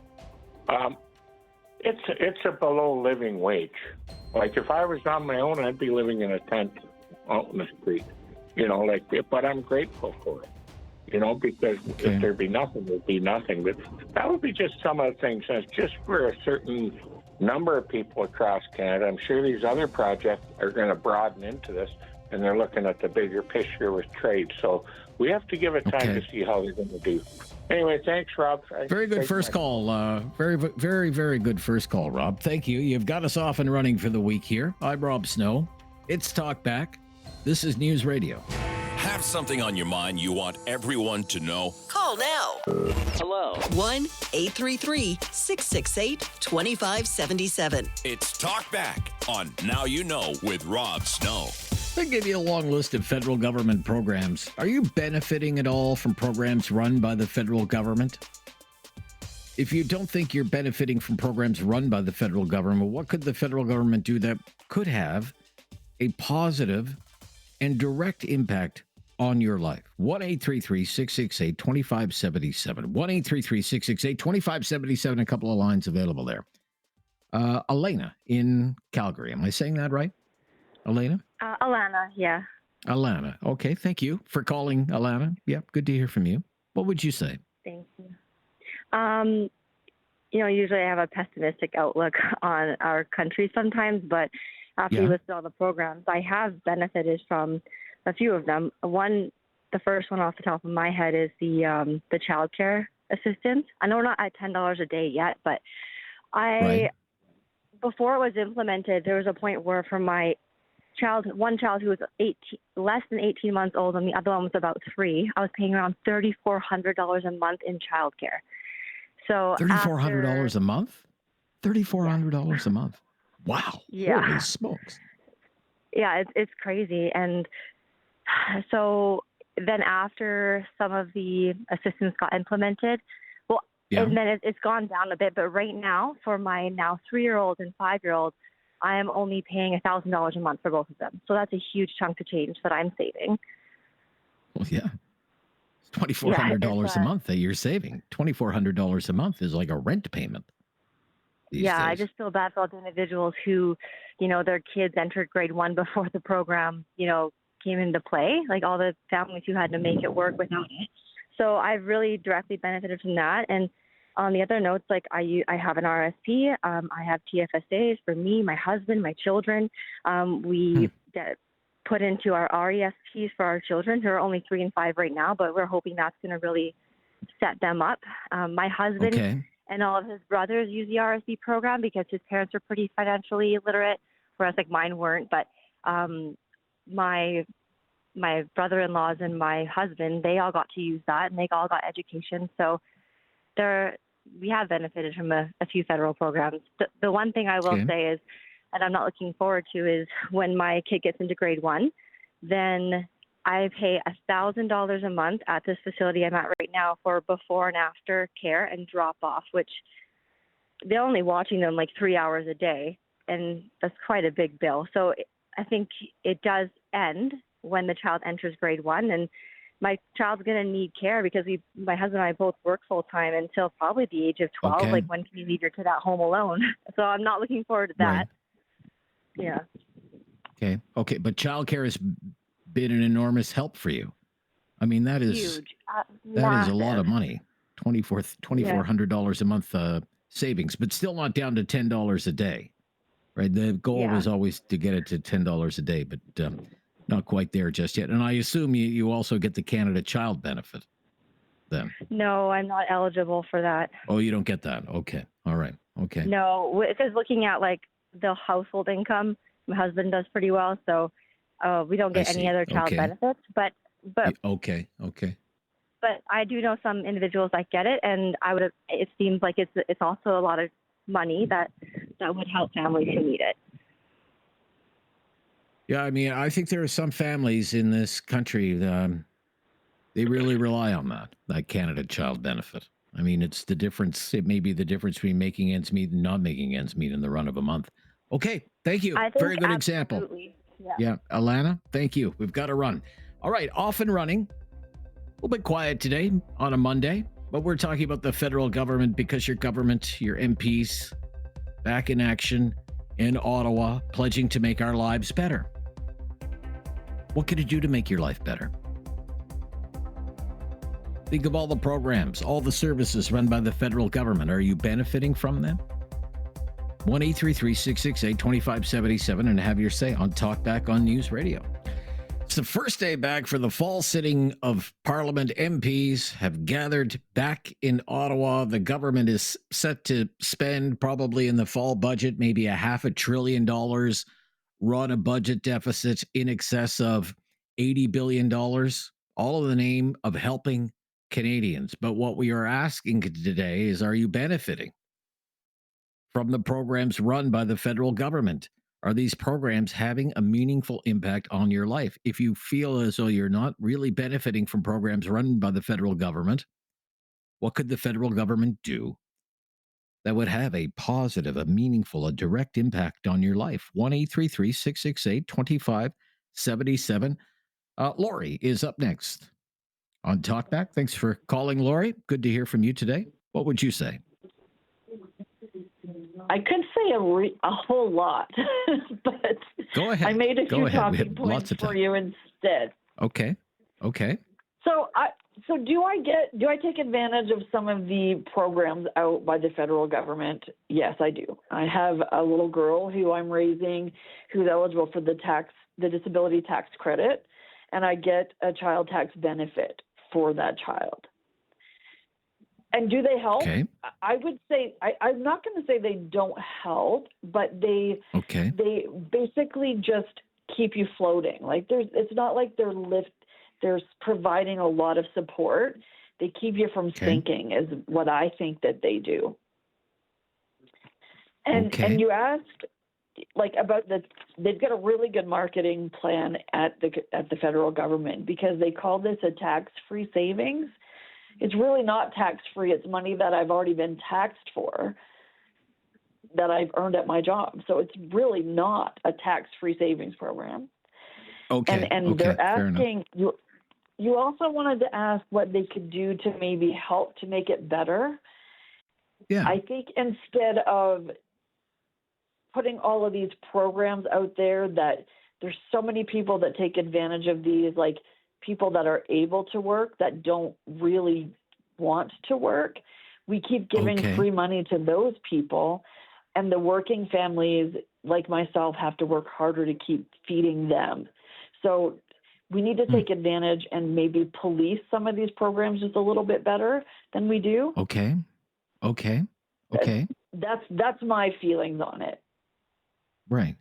It's a below living wage. Like if I was on my own, I'd be living in a tent out in the street. But I'm grateful for it. Because if there'd be nothing, there'd be nothing. But that would be just some of the things. That's just for a certain number of people across Canada. I'm sure these other projects are going to broaden into this, and they're looking at the bigger picture with trade. So we have to give it time to see how they're going to do. Anyway, thanks, Rob. Very good first call. Very, very, very good first call, Rob. Thank you. You've got us off and running for the week here. I'm Rob Snow. It's Talkback. This is News Radio. Have something on your mind you want everyone to know? Call now. Hello. 1-833-668-2577. It's Talkback on Now You Know with Rob Snow. They give you a long list of federal government programs. Are you benefiting at all from programs run by the federal government? If you don't think you're benefiting from programs run by the federal government, what could the federal government do that could have a positive and direct impact on your life? 1-833-668-2577. 1-833-668-2577. A couple of lines available there. Elena in Calgary. Am I saying that right? Elena? Alana, yeah. Alana. Okay, thank you for calling, Alana. Yep, good to hear from you. What would you say? Thank you. Usually I have a pessimistic outlook on our country sometimes, but after you listen to all the programs, I have benefited from a few of them. The first one off the top of my head is the child care assistance. I know we're not at $10 a day yet, but before it was implemented, there was a point where for my one child who was less than 18 months old and the other one was about 3, I was paying around $3,400 a month in childcare. So $3,400 a month? $3,400 a month. Wow. Yeah. Holy smokes. Yeah, it's crazy. And so then after some of the assistance got implemented, and then it's gone down a bit. But right now, for my now 3-year-old and 5-year-old, I am only paying $1,000 a month for both of them. So that's a huge chunk of change that I'm saving. Well, yeah. It's $2,400 a month that you're saving. $2,400 a month is like a rent payment. Days. I just feel bad for all the individuals who, their kids entered grade 1 before the program, came into play, like all the families who had to make it work without it. So I've really directly benefited from that. And on the other notes, like I have an RSP, I have TFSAs for me, my husband, my children. We get put into our RESPs for our children who are only 3 and 5 right now, but we're hoping that's going to really set them up. My husband and all of his brothers use the RSP program because his parents are pretty financially illiterate, whereas like mine weren't. But my brother-in-laws and my husband, they all got to use that, and they all got education. So we have benefited from a few federal programs. The one thing I will say is, and I'm not looking forward to, is when my kid gets into grade 1, then I pay $1,000 a month at this facility I'm at right now for before and after care and drop off, which they're only watching them like 3 hours a day, and that's quite a big bill. So I think it does end when the child enters grade 1, and my child's going to need care because my husband and I both work full time until probably the age of 12. Like, when can you leave your kid at home alone? So I'm not looking forward to that. Right. Yeah. Okay. But childcare has been an enormous help for you. I mean, that is huge. That is a lot of money. $2,400 a month savings, but still not down to $10 a day. Right. The goal was always to get it to $10 a day, but not quite there just yet. And I assume you also get the Canada Child Benefit then. No, I'm not eligible for that. Oh, you don't get that. Okay. All right. Okay. No, because looking at like the household income, my husband does pretty well. So we don't get any other child benefits, but okay. But I do know some individuals that get it. And it seems like it's also a lot of money that would help families who need it. Yeah, I mean, I think there are some families in this country that they really rely on that Canada Child Benefit. I mean, it's the difference. It may be the difference between making ends meet and not making ends meet in the run of a month. Okay, thank you. Very good example. Yeah, Alana, thank you. We've got to run. All right, off and running. A little bit quiet today on a Monday, but we're talking about the federal government because your government, your MPs, back in action in Ottawa, pledging to make our lives better. What can it do to make your life better? Think of all the programs, all the services run by the federal government. Are you benefiting from them? 1-833-668-2577 and have your say on Talkback on News Radio. It's the first day back for the fall sitting of Parliament. MPs have gathered back in Ottawa. The government is set to spend probably in the fall budget maybe $500 billion, run a budget deficit in excess of $80 billion, all in the name of helping Canadians. But what we are asking today is, are you benefiting from the programs run by the federal government? Are these programs having a meaningful impact on your life? If you feel as though you're not really benefiting from programs run by the federal government, what could the federal government do that would have a positive, a meaningful, a direct impact on your life. 1-833-668-2577. Lori is up next on Talkback. Thanks for calling, Lori. Good to hear from you today. What would you say? I could say a whole lot, but go ahead. I made a few talking points for you instead. Okay. So do I take advantage of some of the programs out by the federal government? Yes, I do. I have a little girl who I'm raising who's eligible for the disability tax credit, and I get a child tax benefit for that child. And do they help? Okay. I would say I'm not going to say they don't help, but they basically just keep you floating. Like it's not like they're providing a lot of support. They keep you from sinking is what I think that they do. And you asked about they've got a really good marketing plan at the federal government because they call this a tax-free savings. It's really not tax-free. It's money that I've already been taxed for that I've earned at my job. So it's really not a tax-free savings program. Okay. And they're asking you. You also wanted to ask what they could do to maybe help to make it better. Yeah. I think instead of putting all of these programs out there that there's so many people that take advantage of these, like people that are able to work that don't really want to work. We keep giving free money to those people, and the working families like myself have to work harder to keep feeding them. So we need to take advantage and maybe police some of these programs just a little bit better than we do. Okay. That's my feelings on it. Right.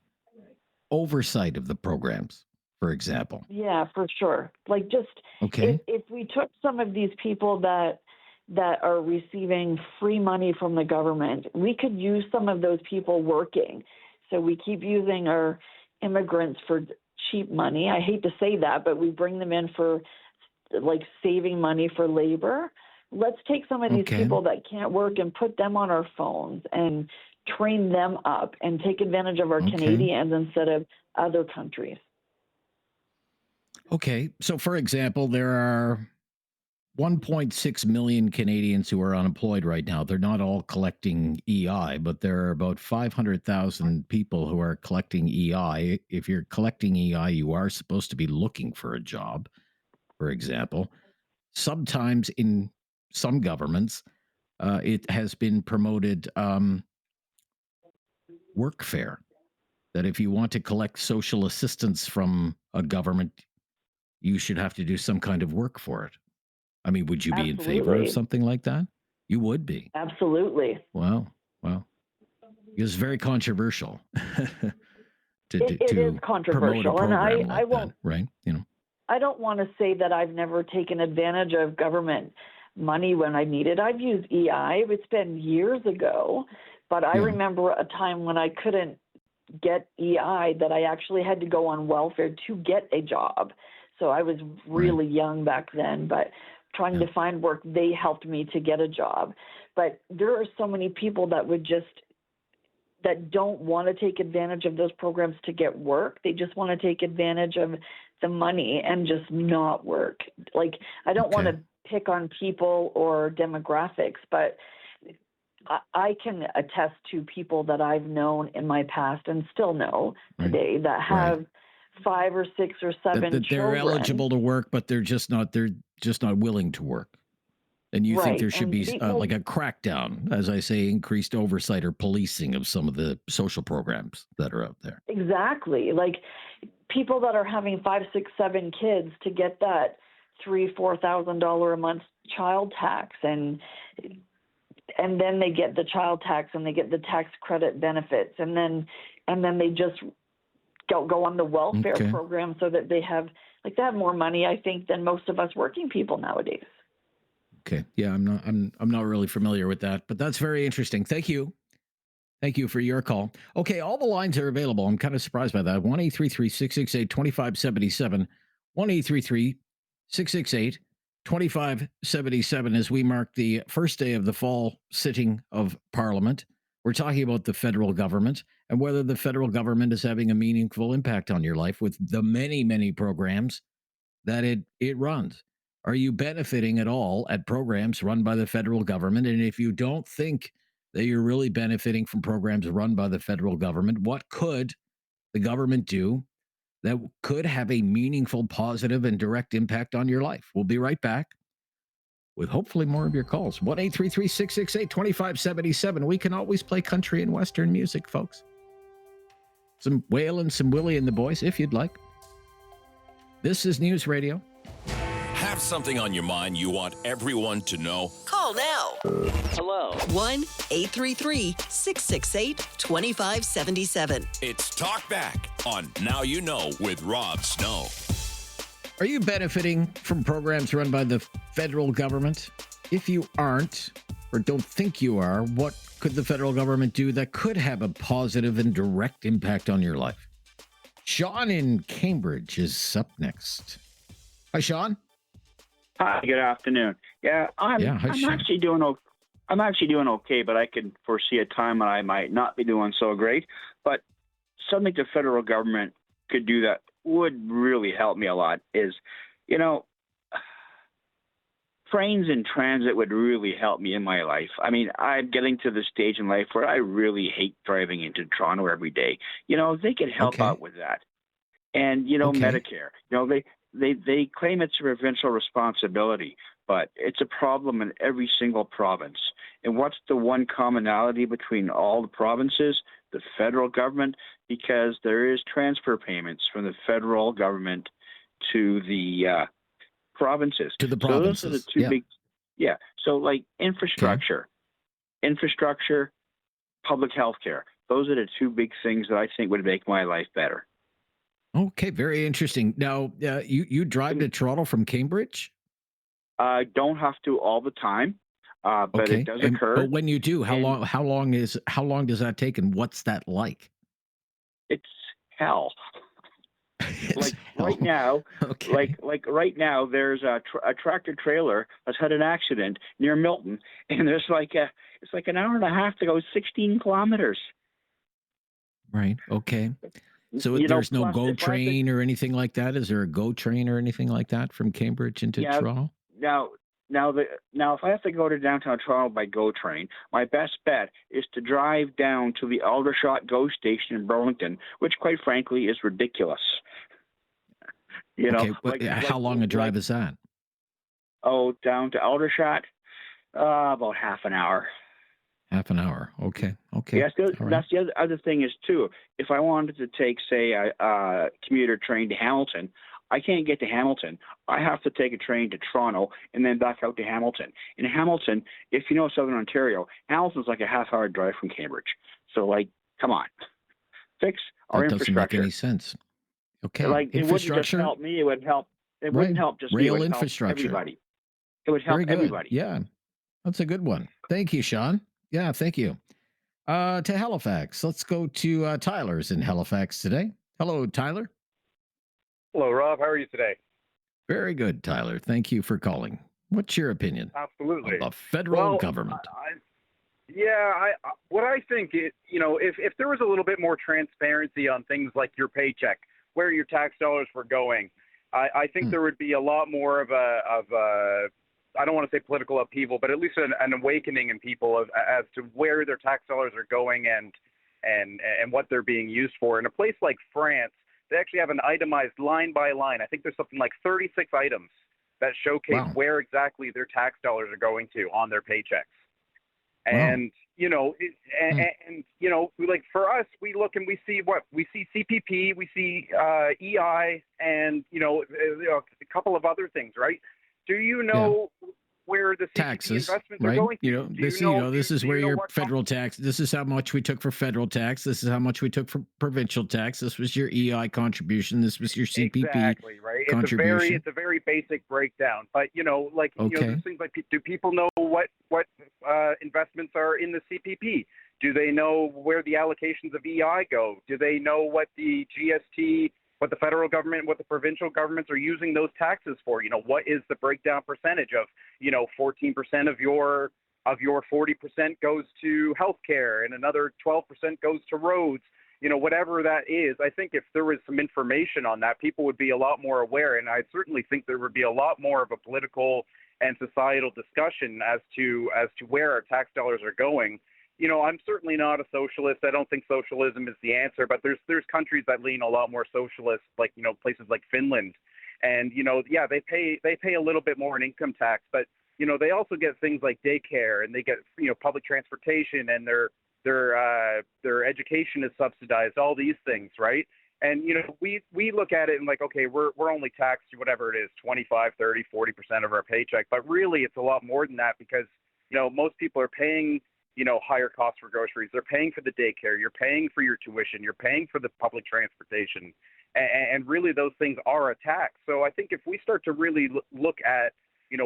Oversight of the programs, for example. Yeah, for sure. Like just if we took some of these people that are receiving free money from the government, we could use some of those people working. So we keep using our immigrants for cheap money. I hate to say that, but we bring them in for like saving money for labor. Let's take some of these people that can't work and put them on our phones and train them up and take advantage of our Canadians instead of other countries. Okay. So, for example, there are 1.6 million Canadians who are unemployed right now. They're not all collecting EI, but there are about 500,000 people who are collecting EI. If you're collecting EI, you are supposed to be looking for a job, for example. Sometimes in some governments, it has been promoted workfare, that if you want to collect social assistance from a government, you should have to do some kind of work for it. I mean, would you be in favor of something like that? You would be. Absolutely. Wow. It's very controversial. It is controversial, and I won't. Right? I don't want to say that I've never taken advantage of government money when I need it. I've used EI. It's been years ago, but I remember a time when I couldn't get EI that I actually had to go on welfare to get a job. So I was really young back then, but trying to find work, they helped me to get a job. But there are so many people that don't want to take advantage of those programs to get work. They just want to take advantage of the money and just not work. Like, I don't want to pick on people or demographics, but I can attest to people that I've known in my past and still know today that have 5 or 6 or 7 that they're children. eligible to work, but they're just not willing to work. And you think there should be like a crackdown, as I say, increased oversight or policing of some of the social programs that are out there. Exactly. Like people that are having 5, 6, 7 kids to get that $3,000-$4,000 a month child tax, and then they get the child tax and they get the tax credit benefits, and then they just go on the welfare program so that they have more money, I think, than most of us working people nowadays. Okay. Yeah, I'm not really familiar with that, but that's very interesting. Thank you. Thank you for your call. Okay, all the lines are available. I'm kind of surprised by that. 1-833-668-2577. 1-833-668-2577. 2577 as we mark the first day of the fall sitting of Parliament. We're talking about the federal government and whether the federal government is having a meaningful impact on your life with the many, many programs that it runs. Are you benefiting at all at programs run by the federal government? And if you don't think that you're really benefiting from programs run by the federal government, what could the government do that could have a meaningful, positive, and direct impact on your life? We'll be right back with hopefully more of your calls. 1-833-668-2577. We can always play country and Western music, folks. Some Waylon, some Willie and the Boys, if you'd like. This is News Radio. Have something on your mind you want everyone to know? Call now. Hello. 1-833-668-2577. It's Talkback on Now You Know with Rob Snow. Are you benefiting from programs run by the federal government? If you aren't, or don't think you are, what could the federal government do that could have a positive and direct impact on your life? Sean in Cambridge is up next. Hi, Sean. Hi. Good afternoon. I'm actually doing okay, but I can foresee a time when I might not be doing so great. But something the federal government could do that would really help me a lot is, trains and transit would really help me in my life. I mean, I'm getting to the stage in life where I really hate driving into Toronto every day. They could help out with that. And, Medicare, they claim it's a provincial responsibility, but it's a problem in every single province. And what's the one commonality between all the provinces? The federal government, because there is transfer payments from the federal government to the provinces. To the provinces. So those are the two big. Yeah. So like infrastructure, public health care. Those are the two big things that I think would make my life better. Okay, very interesting. Now, you drive to Toronto from Cambridge? I don't have to all the time, but it does occur. But when you do, how long does that take, and what's that like? It's hell. Right now, right now, there's a tractor trailer that's had an accident near Milton, and there's it's like an hour and a half to go 16 kilometers. Right. Okay. So there's no GO train or anything like that? Is there a GO train or anything like that from Cambridge into Toronto? Now, if I have to go to downtown Toronto by GO train, my best bet is to drive down to the Aldershot GO station in Burlington, which, quite frankly, is ridiculous. How long a drive is that? Oh, down to Aldershot, about half an hour. Half an hour. Okay. Yes, that's the other thing is, too, if I wanted to take, say, a commuter train to Hamilton, I can't get to Hamilton. I have to take a train to Toronto and then back out to Hamilton. In Hamilton, if you know Southern Ontario, Hamilton's like a half-hour drive from Cambridge. So, come on. Fix our infrastructure. That doesn't make any sense. Okay. It wouldn't just help me. It would help. It wouldn't help just rail me. It would infrastructure. help everybody. It would help everybody. Yeah. That's a good one. Thank you, Sean. Yeah, thank you. To Halifax. Let's go to Tyler's in Halifax today. Hello, Tyler. Hello, Rob. How are you today? Very good, Tyler. Thank you for calling. What's your opinion? Absolutely. Of the federal government? What I think is, if there was a little bit more transparency on things like your paycheck, where your tax dollars were going, I think there would be a lot more of a I don't want to say political upheaval, but at least an awakening in people as to where their tax dollars are going and what they're being used for. In a place like France, they actually have an itemized line by line. I think there's something like 36 items that showcase where exactly their tax dollars are going to on their paychecks. And, like for us, we look and we see CPP, we see EI, and, a couple of other things, right? Do you know where the CPP taxes investments are going? This is where your federal tax. This is how much we took for federal tax. This is how much we took for provincial tax. This was your EI contribution. This was your CPP exactly, right? contribution. It's a very basic breakdown. But there's things like, do people know what investments are in the CPP? Do they know where the allocations of EI go? Do they know what the GST what the federal government, what the provincial governments are using those taxes for. What is the breakdown percentage of, 14% of your 40% goes to healthcare and another 12% goes to roads, whatever that is. I think if there was some information on that, people would be a lot more aware. And I certainly think there would be a lot more of a political and societal discussion as to where our tax dollars are going. I'm certainly not a socialist. I don't think socialism is the answer, but there's countries that lean a lot more socialist, like, places like Finland. And, they pay a little bit more in income tax, but, they also get things like daycare, and they get, public transportation, and their education is subsidized, all these things, right? And, we look at it and like, okay, we're only taxed whatever it is, 25, 30, 40% of our paycheck. But really, it's a lot more than that because, most people are paying, higher costs for groceries. They're paying for the daycare. You're paying for your tuition. You're paying for the public transportation. And really, those things are a tax. So I think if we start to really look at,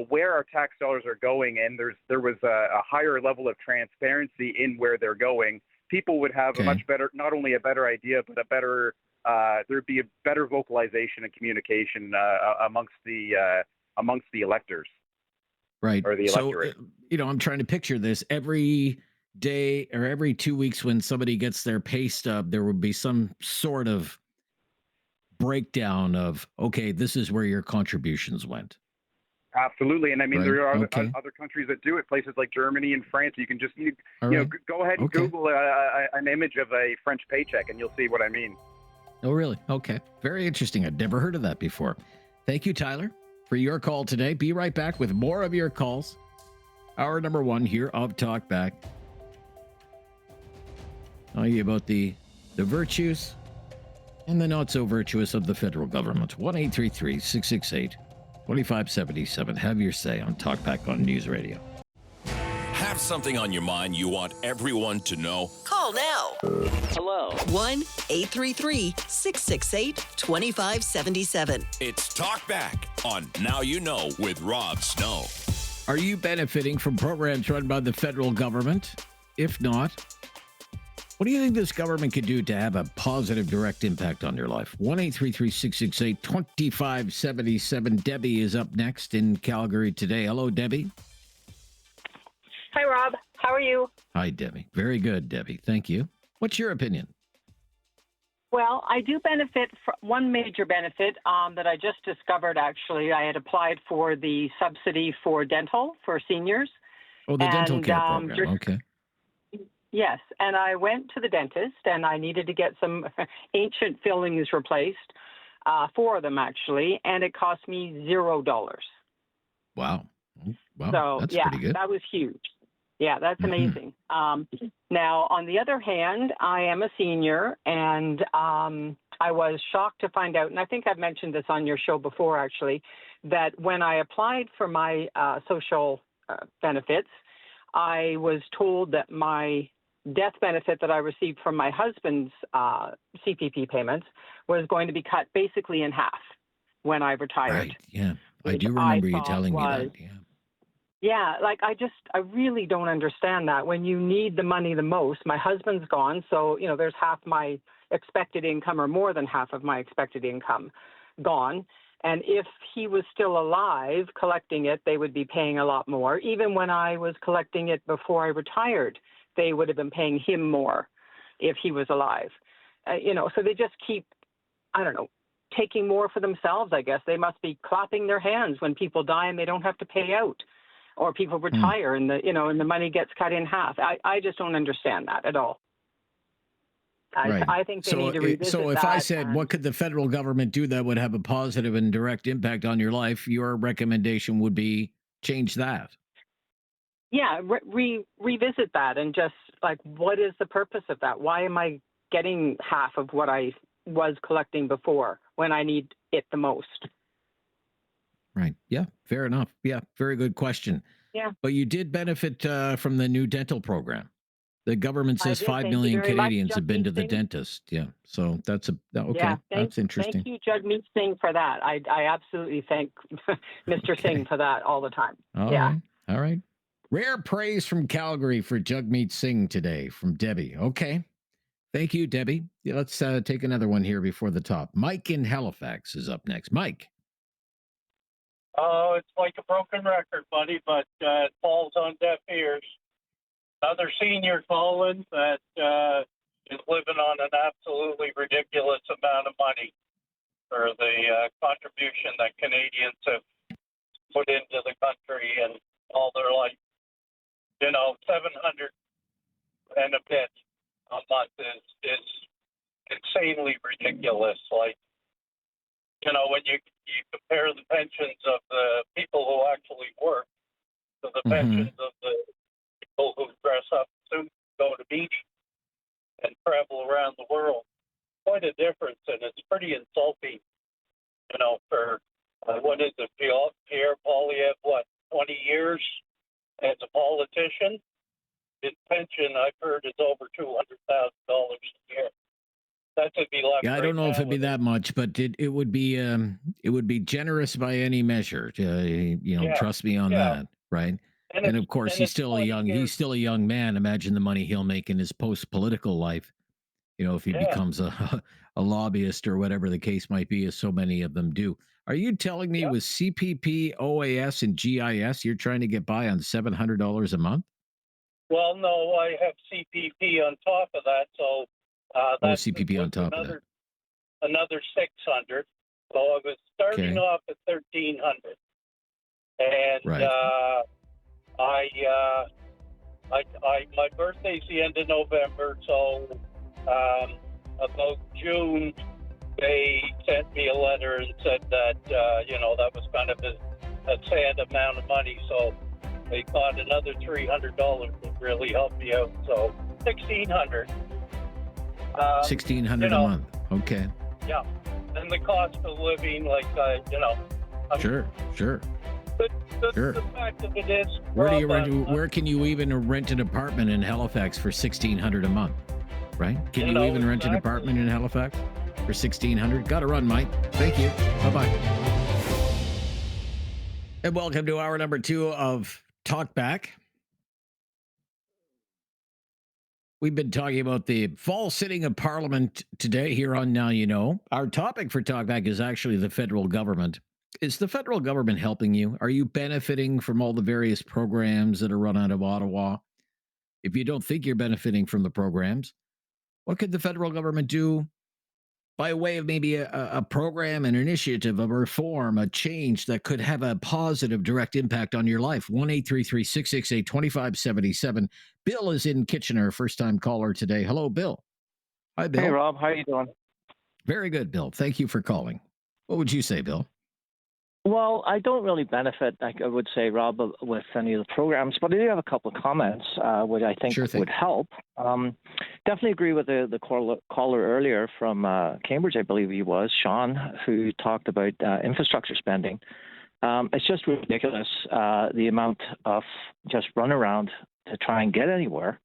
where our tax dollars are going, and there was a higher level of transparency in where they're going, people would have a much better, not only a better idea, but a better, there'd be a better vocalization and communication amongst the electors. Right. Or the electorate. So, I'm trying to picture this every day or every 2 weeks when somebody gets their pay stub, there would be some sort of breakdown of, okay, this is where your contributions went. Absolutely. And I mean, there are other countries that do it, places like Germany and France. You can just, go ahead and Google an image of a French paycheck and you'll see what I mean. Oh, really? Okay. Very interesting. I'd never heard of that before. Thank you, Tyler, for your call today. Be right back with more of your calls. Hour number 1 here of Talkback. Tell you about the virtues and the not so virtuous of the federal government. 1-833-668-2577. Have your say on Talkback on News Radio. Have something on your mind you want everyone to know? Call now. Hello. 1-833-668-2577. It's Talkback on Now You Know with Rob Snow. Are you benefiting from programs run by the federal government? If not, what do you think this government could do to have a positive direct impact on your life? 1-833-668-2577. Debbie is up next in Calgary today. Hello, Debbie. Hi, Rob. How are you? Hi, Debbie. Very good, Debbie. Thank you. What's your opinion? Well, I do benefit from one major benefit that I just discovered, actually. I had applied for the subsidy for dental for seniors. Oh, the dental care program. Okay. Yes, and I went to the dentist, and I needed to get some ancient fillings replaced, 4 of them, actually, and it cost me $0. Wow. Wow, so, that's yeah, pretty good. That was huge. Yeah, that's amazing. Now, on the other hand, I am a senior, and I was shocked to find out, and I think I've mentioned this on your show before, actually, that when I applied for my social benefits, I was told that my death benefit that I received from my husband's CPP payments was going to be cut basically in half when I retired. Right, yeah. I do remember you telling me that, yeah. Yeah, like I really don't understand that. When you need the money the most, my husband's gone, so, there's half my expected income or more than half of my expected income gone. And if he was still alive collecting it, they would be paying a lot more. Even when I was collecting it before I retired, they would have been paying him more if he was alive. So they just keep, taking more for themselves, I guess. They must be clapping their hands when people die and they don't have to pay out. Or people retire and the money gets cut in half. I just don't understand that at all. I think they need to revisit that. So if I said, what could the federal government do that would have a positive and direct impact on your life, your recommendation would be change that. Yeah, revisit that and just what is the purpose of that? Why am I getting half of what I was collecting before when I need it the most? Right. Yeah. Fair enough. Yeah. Very good question. Yeah. But you did benefit from the new dental program. The government says 5 million Canadians have been to the dentist. Yeah. So that's okay. Yeah, that's interesting. Thank you, Jagmeet Singh, for that. I absolutely thank Mr. Singh for that all the time. All right. Rare praise from Calgary for Jagmeet Singh today from Debbie. Okay. Thank you, Debbie. Yeah, let's take another one here before the top. Mike in Halifax is up next. Mike. Oh, it's like a broken record, buddy, but it falls on deaf ears. Another senior calling that is living on an absolutely ridiculous amount of money for the contribution that Canadians have put into the country and all their life. You know, 700 and a bit a month is insanely ridiculous. Like, you know, when you compare the pensions of the people who actually work to the pensions of the people who dress up suits, go to beach, and travel around the world, quite a difference, and it's pretty insulting. You know, for what is it, Pierre Poilievre, 20 years as a politician? His pension, I've heard, is over $200,000 a year. That would be left. Yeah, I don't know if it'd be that much, but it would be generous by any measure. Trust me on that, right? And of course, he's still a young man. Imagine the money he'll make in his post-political life. You know, if he becomes a lobbyist or whatever the case might be, as so many of them do. Are you telling me with CPP, OAS, and GIS, you're trying to get by on $700 a month? Well, no, I have CPP on top of that, so that's CPP on top of that. Another 600. So I was starting off at 1,300, and my birthday's the end of November, so about June they sent me a letter and said that that was kind of a sad amount of money, so they thought another $300 would really help me out. So $1,600. $1,600 a month. Okay. Yeah, and the cost of living, Sure. The fact of it is, where can you even rent an apartment in Halifax for $1,600 a month? Right? Can you even rent an apartment in Halifax for $1,600? Got to run, Mike. Thank you. Bye-bye. And welcome to hour number 2 of Talkback. We've been talking about the fall sitting of Parliament today here on Now You Know. Our topic for Talkback is actually the federal government. Is the federal government helping you? Are you benefiting from all the various programs that are run out of Ottawa? If you don't think you're benefiting from the programs, what could the federal government do by way of maybe a program, an initiative, a reform, a change that could have a positive direct impact on your life? 1-833-668-2577. Bill is in Kitchener, first-time caller today. Hello, Bill. Hi, Bill. Hey, Rob. How are you doing? Very good, Bill. Thank you for calling. What would you say, Bill? Well, I don't really benefit, I would say, Rob, with any of the programs, but I do have a couple of comments which I think would help. Definitely agree with the caller earlier from Cambridge, I believe he was, Sean, who talked about infrastructure spending. It's just ridiculous, the amount of just runaround to try and get anywhere.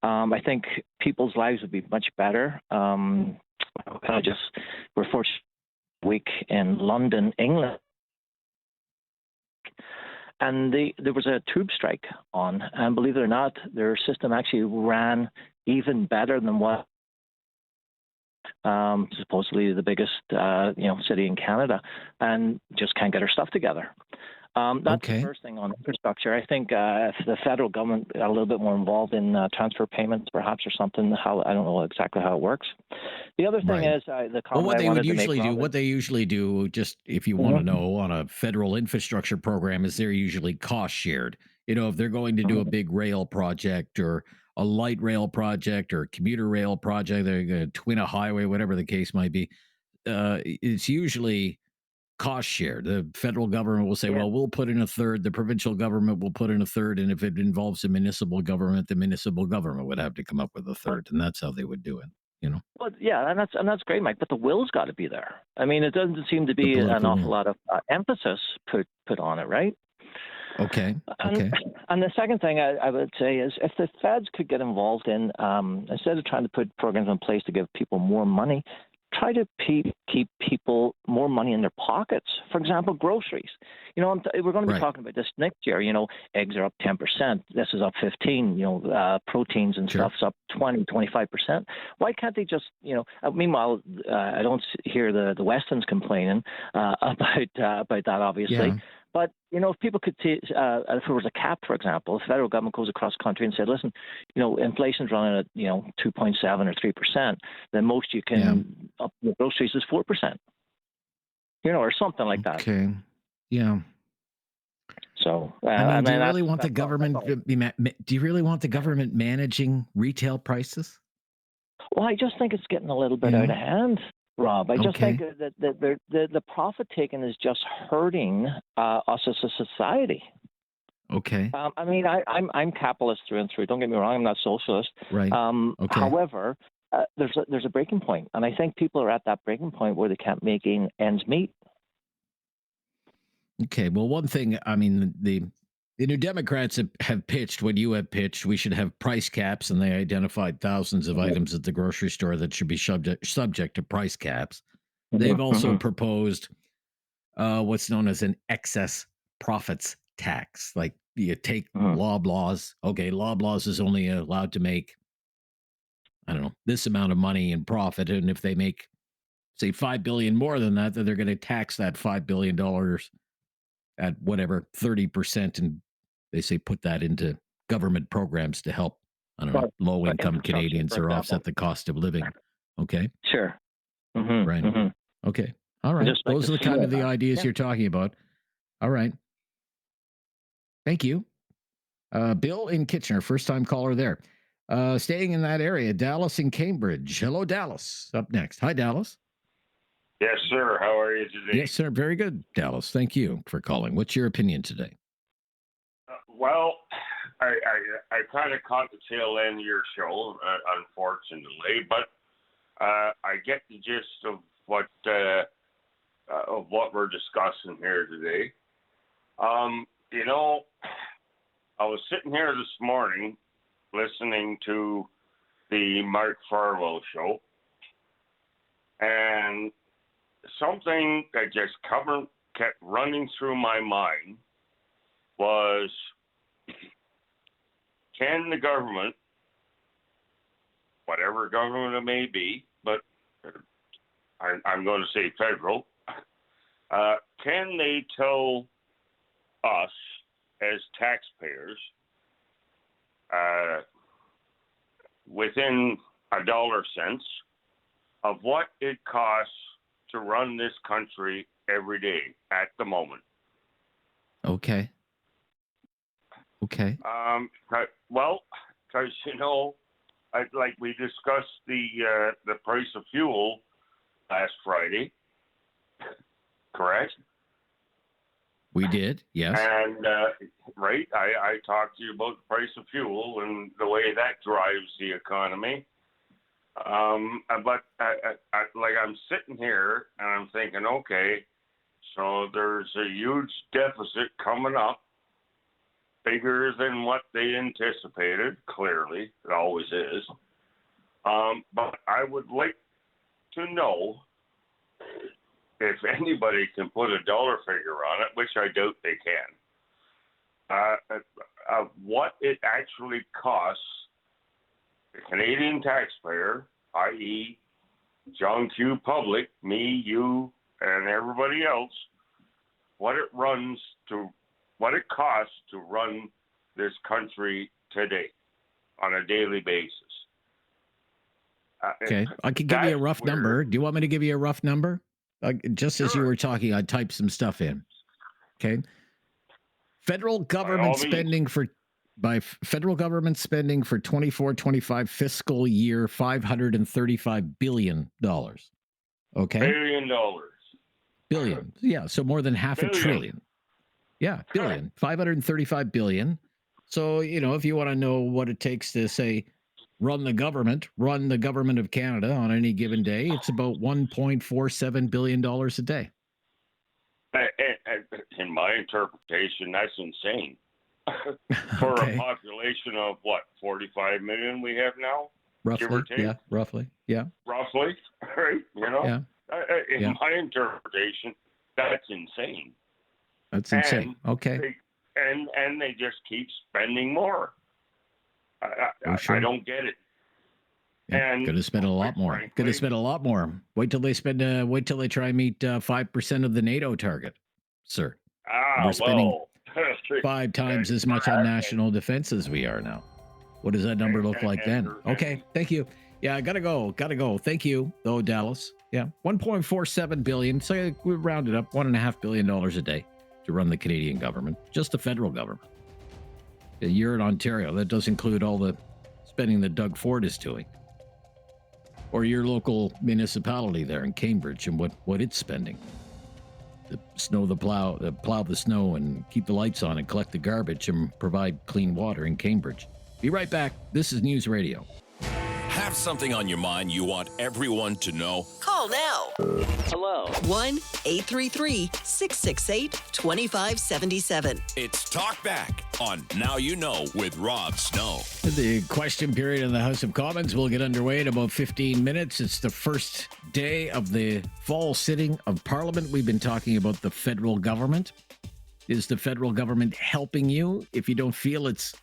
I think people's lives would be much better. We're fortunate week in London, England. And there was a tube strike on, and believe it or not, their system actually ran even better than what supposedly the biggest city in Canada, and just can't get her stuff together. That's the first thing on infrastructure. I think if the federal government got a little bit more involved in transfer payments, perhaps, or something, I don't know exactly how it works. The other thing is the comment what they usually do, just if you want to know, on a federal infrastructure program, is they're usually cost shared. You know, if they're going to do a big rail project or a light rail project or a commuter rail project, they're going to twin a highway, whatever the case might be. It's usually cost shared. The federal government will say, well, we'll put in a third. The provincial government will put in a third. And if it involves the municipal government would have to come up with a third. And that's how they would do it, you know? Well, yeah, and that's great, Mike. But the will's got to be there. I mean, it doesn't seem to be an awful lot of emphasis put on it, right? Okay. And the second thing I would say is if the feds could get involved in, instead of trying to put programs in place to give people more money, try to keep people more money in their pockets. For example, groceries. You know, we're going to be talking about this next year. You know, eggs are up 10%. This is up 15%. You know, proteins and stuff's up 20-25%. Why can't they just, you know? Meanwhile, I don't hear the Westons complaining about that, obviously. Yeah. But, you know, if people could see, if there was a cap, for example, if the federal government goes across the country and said, listen, you know, inflation's running at, you know, 2.7 or 3%, then most you can up your groceries is 4%. You know, or something like that. Okay. Yeah. So, I mean, do you really want the government? Do you really want the government managing retail prices? Well, I just think it's getting a little bit out of hand, Rob. I just think that the profit taking is just hurting us as a society. Okay. I mean, I'm capitalist through and through. Don't get me wrong. I'm not socialist. Right. However, there's a breaking point, and I think people are at that breaking point where they can't make ends meet. Okay. Well, one thing, I mean, the New Democrats have pitched what you have pitched. We should have price caps, and they identified thousands of items at the grocery store that should be subject to price caps. They've also proposed what's known as an excess profits tax. Like you take Loblaws. Okay, Loblaws is only allowed to make, I don't know, this amount of money in profit. And if they make, say, $5 billion more than that, then they're going to tax that $5 billion at whatever, 30%. And they say put that into government programs to help, I don't know, low-income Canadians or offset the cost of living. Okay? Sure. Right. Okay. All right. Those are the kind of the ideas you're talking about. All right. Thank you. Bill in Kitchener, first-time caller there. Staying in that area, Dallas and Cambridge. Hello, Dallas. Up next. Hi, Dallas. Yes, sir. How are you today? Yes, sir. Very good, Dallas. Thank you for calling. What's your opinion today? Well, I kind of caught the tail end of your show, unfortunately, but I get the gist of what we're discussing here today. You know, I was sitting here this morning listening to the Mark Farwell show, and something that just kept running through my mind was, can the government, whatever government it may be, but I'm going to say federal, can they tell us as taxpayers within $1 of what it costs to run this country every day at the moment? Okay. Well, because, you know, like we discussed the price of fuel last Friday, correct? We did, yes. And, I talked to you about the price of fuel and the way that drives the economy. But I'm sitting here and I'm thinking, okay, so there's a huge deficit coming up, bigger than what they anticipated. Clearly, it always is. But I would like to know if anybody can put a dollar figure on it, which I doubt they can, what it actually costs the Canadian taxpayer, i.e. John Q. Public, me, you, and everybody else, what it costs to run this country today on a daily basis. Okay, I could give you a rough number. Do you want me to give you a rough number? Just as you were talking, I typed some stuff in. Okay. Federal government spending for 24-25 fiscal year, $535 billion. Okay. $1 billion. Billion. Yeah. So more than half a trillion. Yeah. Billion. 535 billion. So, you know, if you want to know what it takes to say, run the government of Canada on any given day, it's about $1.47 billion a day. In my interpretation, that's insane. For a population of, 45 million we have now? roughly. or take. Yeah, roughly. Yeah. Roughly, right? You know, Yeah. In my interpretation, that's insane. That's insane. Okay. And they just keep spending more. I don't get it. Yeah, And going to spend a lot more. Going to spend a lot more. Wait till they spend. Wait till they try and meet 5% of the NATO target, sir. We're spending 5 times as much on national defense as we are now. What does that number look like then? Okay, thank you. Yeah, I gotta go. Thank you, though, Dallas. Yeah, 1.47 billion. So we rounded up $1.5 billion a day to run the Canadian government, just the federal government. A year in Ontario. That does include all the spending that Doug Ford is doing. Or your local municipality there in Cambridge and what it's spending. The plow the snow and keep the lights on and collect the garbage and provide clean water in Cambridge. Be right back. This is News Radio. Have something on your mind you want everyone to know? Call now. Hello. 1-833-668-2577. It's Talkback on Now You Know with Rob Snow. The question period in the House of Commons will get underway in about 15 minutes. It's the first day of the fall sitting of Parliament. We've been talking about the federal government. Is the federal government helping you? If you don't feel it's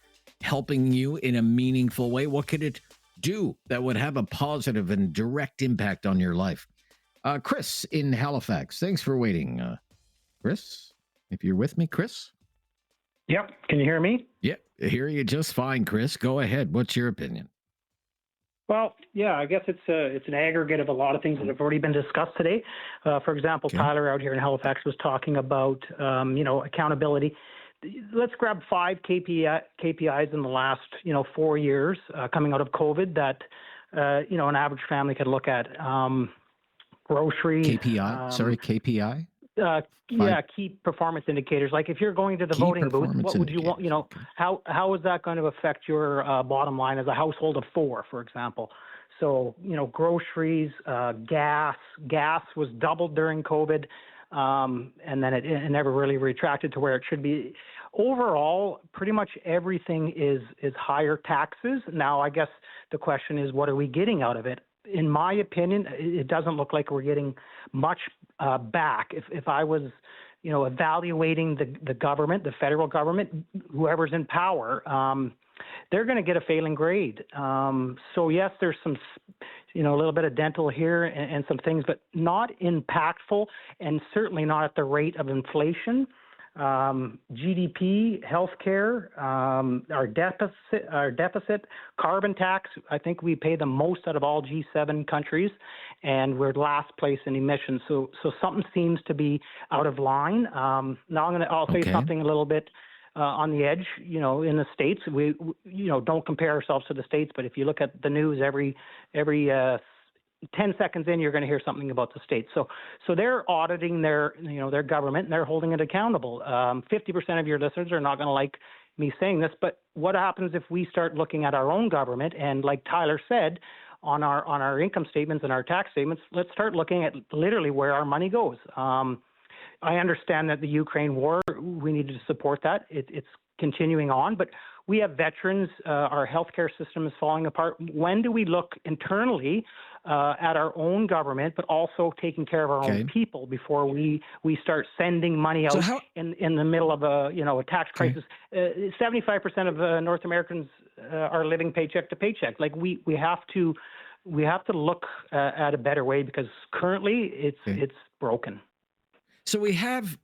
helping you in a meaningful way, what could it do that would have a positive and direct impact on your life? Chris in Halifax, thanks for waiting. Chris, if you're with me, Chris? Yep. Can you hear me? Yep. I hear you just fine, Chris. Go ahead. What's your opinion? Well, yeah, I guess it's an aggregate of a lot of things that have already been discussed today. For example, Tyler out here in Halifax was talking about, accountability. Let's grab 5 KPIs in the last, 4 years coming out of COVID that, an average family could look at. Grocery. KPI? KPI? Key performance indicators. Like if you're going to the voting booth, what would you want? How is that going to affect your bottom line as a household of 4, for example? So, groceries, gas was doubled during COVID. And then it never really retracted to where it should be. Overall, pretty much everything is higher taxes. Now, I guess the question is, what are we getting out of it? In my opinion, it doesn't look like we're getting much back. If I was, evaluating the government, the federal government, whoever's in power, they're going to get a failing grade. So yes, there's some, a little bit of dental here and some things, but not impactful, and certainly not at the rate of inflation. GDP, healthcare, our deficit, carbon tax. I think we pay the most out of all G7 countries, and we're last place in emissions. So something seems to be out of line. Now I'll say something a little bit on the edge. In the States, we don't compare ourselves to the States, but if you look at the news every 10 seconds in, you're going to hear something about the States. So they're auditing their government, and they're holding it accountable. 50% of your listeners are not going to like me saying this, but what happens if we start looking at our own government and, like Tyler said, on our income statements and our tax statements, let's start looking at literally where our money goes. I understand that the Ukraine war, we need to support that. It's continuing on, but we have veterans. Our healthcare system is falling apart. When do we look internally at our own government, but also taking care of our own people before we start sending money out in the middle of a tax crisis? 75% of North Americans are living paycheck to paycheck. Like we have to look at a better way, because currently it's broken. So we have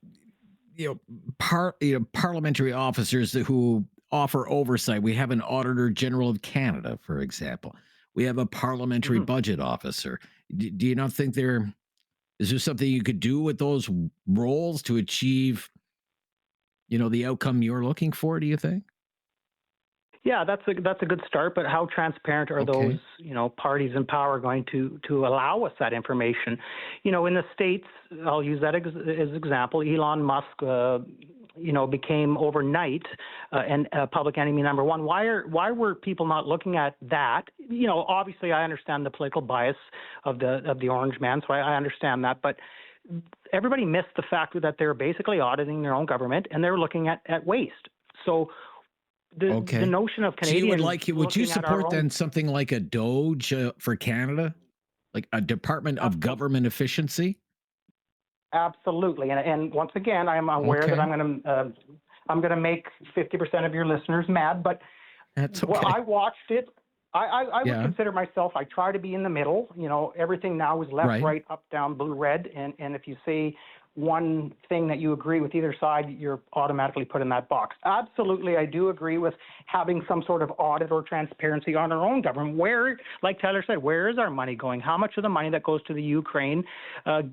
parliamentary officers who offer oversight. We have an Auditor General of Canada, for example. We have a parliamentary budget officer. Do you not think is there something you could do with those roles to achieve, the outcome you're looking for, do you think? Yeah, that's a good start, but how transparent are those, parties in power going to allow us that information? In the States, I'll use that as example. Elon Musk, became overnight and public enemy number 1. Why were people not looking at that? Obviously, I understand the political bias of the orange man, so I understand that, but everybody missed the fact that they're basically auditing their own government, and they're looking at waste. So the notion of Canadians. So would you support then something like a Doge for Canada, like a Department of Government Efficiency? Absolutely, and once again, I'm aware that I'm going to make 50% of your listeners mad, but that's okay. Well, I watched it. I would consider myself. I try to be in the middle. You know, everything now is left, right, up, down, blue, red, and if you say one thing that you agree with either side, you're automatically put in that box. Absolutely, I do agree with having some sort of audit or transparency on our own government. Where, like Tyler said, where is our money going? How much of the money that goes to the Ukraine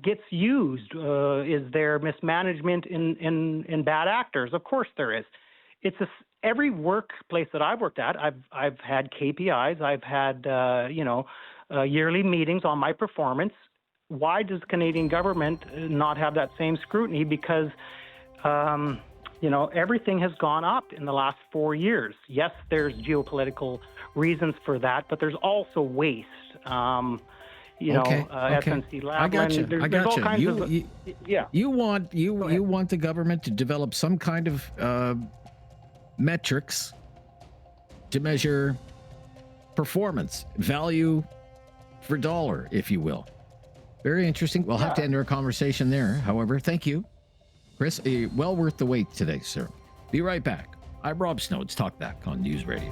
gets used? Is there mismanagement in bad actors? Of course there is. It's every workplace that I've worked at, I've had KPIs, I've had yearly meetings on my performance. Why does the Canadian government not have that same scrutiny? Because, everything has gone up in the last 4 years. Yes, there's geopolitical reasons for that, but there's also waste. SNC Lavalin. I got you. There's all kinds of. You want the government to develop some kind of metrics to measure performance, value for dollar, if you will. Very interesting. We'll have to end our conversation there. However, thank you, Chris. Well worth the wait today, sir. Be right back. I'm Rob Snow. It's Talkback on News Radio.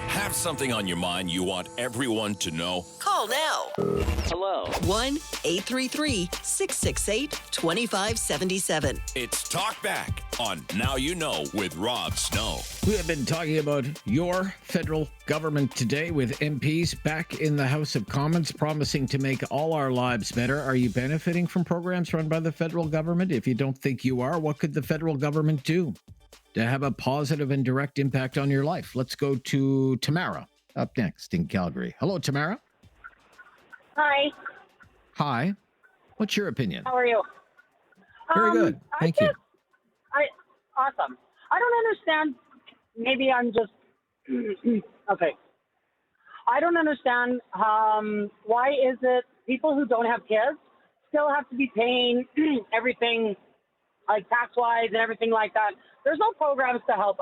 Have something on your mind you want everyone to know? Call now. Hello. 1-833-668-2577. It's Talkback on Now You Know with Rob Snow. We have been talking about your federal government today with MPs back in the House of Commons promising to make all our lives better. Are you benefiting from programs run by the federal government? If you don't think you are, what could the federal government do to have a positive and direct impact on your life? Let's go to Tamara up next in Calgary. Hello, Tamara. Hi. Hi. What's your opinion? How are you? Very good. Thank you. Awesome. I don't understand. Maybe I'm just okay. I don't understand why is it people who don't have kids still have to be paying everything like tax-wise and everything like that. There's no programs to help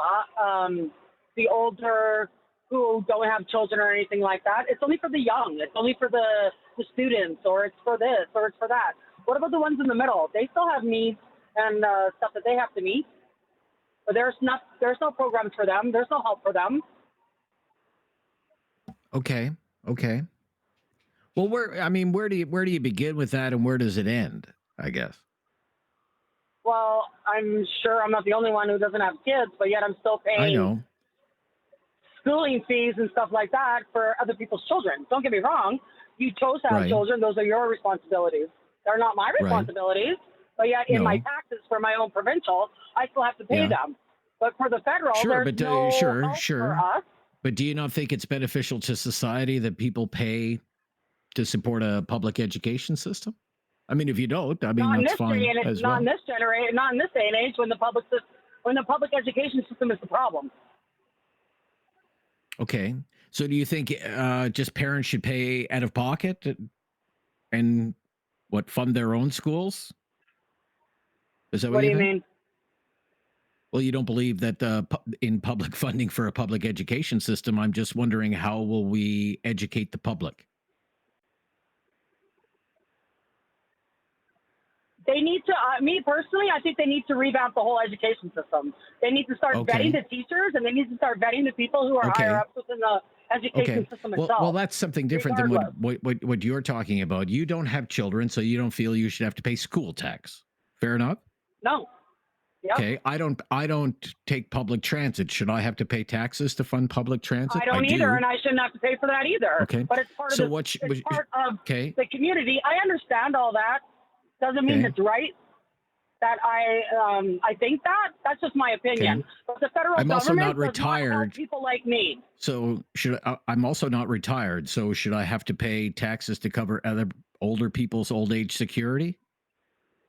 the older who don't have children or anything like that. It's only for the young. It's only for the students, or it's for this, or it's for that. What about the ones in the middle? They still have needs and stuff that they have to meet. But there's no programs for them. There's no help for them. Okay. Well, where do you begin with that, and where does it end, I guess? Well, I'm sure I'm not the only one who doesn't have kids, but yet I'm still paying schooling fees and stuff like that for other people's children. Don't get me wrong. You chose to have children. Those are your responsibilities. They're not my responsibilities. But yet in my taxes for my own provincial, I still have to pay them. But for the federal, there's no help for us. But do you not think it's beneficial to society that people pay to support a public education system? I mean, if you don't, that's fine as well. Not in this generation, not in this day and age when the public education system is the problem. Okay. So do you think just parents should pay out of pocket and fund their own schools? Is that what do you mean? Well, you don't believe that in public funding for a public education system. I'm just wondering, how will we educate the public? They need to, me personally, I think they need to revamp the whole education system. They need to start vetting the teachers, and they need to start vetting the people who are higher up within the education system itself. Well, that's something different than what you're talking about. You don't have children, so you don't feel you should have to pay school tax. Fair enough? No. Yep. Okay, I don't take public transit. Should I have to pay taxes to fund public transit? I don't either, and I shouldn't have to pay for that either. Okay. But it's part of the community. I understand all that. Doesn't mean it's right that I think that. That's just my opinion. Okay. But the federal I'm also government not retired. does not help people like me. So I'm also not retired. So should I have to pay taxes to cover other older people's old age security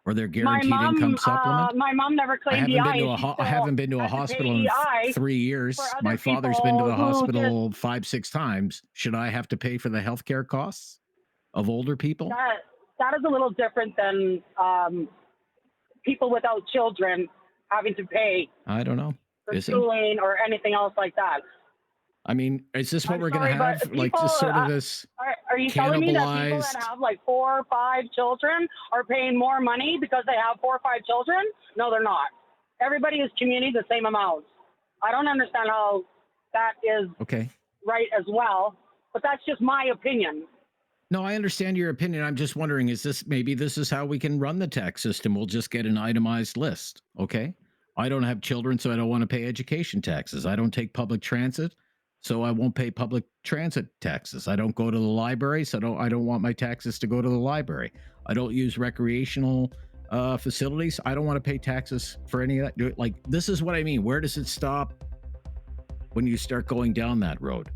or their guaranteed income supplement? My mom never claimed EI. I haven't been to a hospital in 3 years. My father's been to the hospital 5-6 times. Should I have to pay for the healthcare costs of older people? That is a little different than people without children having to pay. I don't know. for Is it? schooling or anything else like that. I mean, is this what we're going to Sorry, have? but Like people, just sort of this are you telling me that people cannibalized? that have like 4 or 5 children are paying more money because they have 4 or 5 children? No, they're not. Everybody is commuting the same amount. I don't understand how that is Okay. right as well, but that's just my opinion. No, I understand your opinion. I'm just wondering, is this maybe this is how we can run the tax system? We'll just get an itemized list. Okay. I don't have children, so I don't want to pay education taxes. I don't take public transit, so I won't pay public transit taxes. I don't go to the library, so I don't want my taxes to go to the library. I don't use recreational facilities. I don't want to pay taxes for any of that. Like, this is what I mean. Where does it stop when you start going down that road?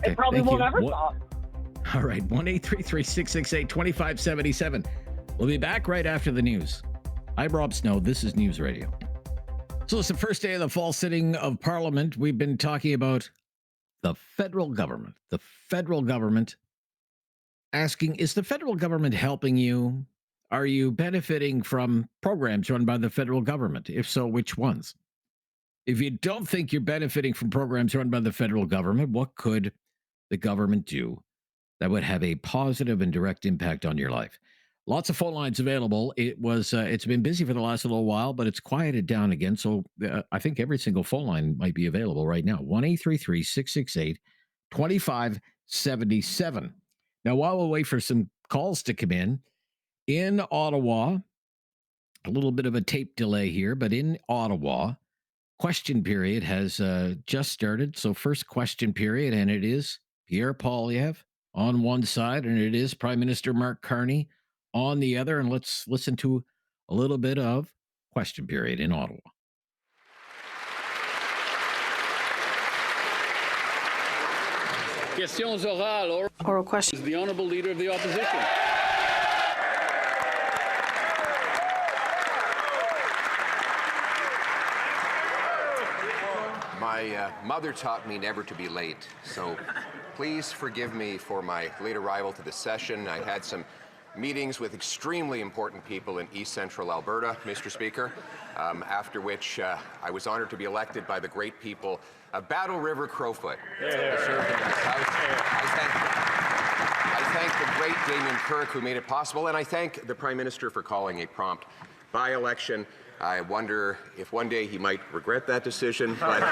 It probably thank won't you. ever stop. All right, 1-833-668-2577. We'll be back right after the news. I'm Rob Snow. This is News Radio. So it's the first day of the fall sitting of Parliament. We've been talking about the federal government. The federal government asking, is the federal government helping you? Are you benefiting from programs run by the federal government? If so, which ones? If you don't think you're benefiting from programs run by the federal government, what could the government do that would have a positive and direct impact on your life? Lots of phone lines available. It's been busy for the last little while, but it's quieted down again. So I think every single phone line might be available right now. 1-833-668-2577. Now, while we wait for some calls to come in Ottawa, a little bit of a tape delay here, but in Ottawa, question period has just started. So first question period, and it is Pierre Poilievre on one side, and it is Prime Minister Mark Carney on the other. And let's listen to a little bit of question period in Ottawa. Questions orales. Oral questions. The Honourable Leader of the Opposition. My mother taught me never to be late, so please forgive me for my late arrival to the session. I had some meetings with extremely important people in East Central Alberta, Mr. Speaker, after which I was honored to be elected by the great people of Battle River Crowfoot. I thank the great Damien Kirk who made it possible, and I thank the Prime Minister for calling a prompt by-election. I wonder if one day he might regret that decision, but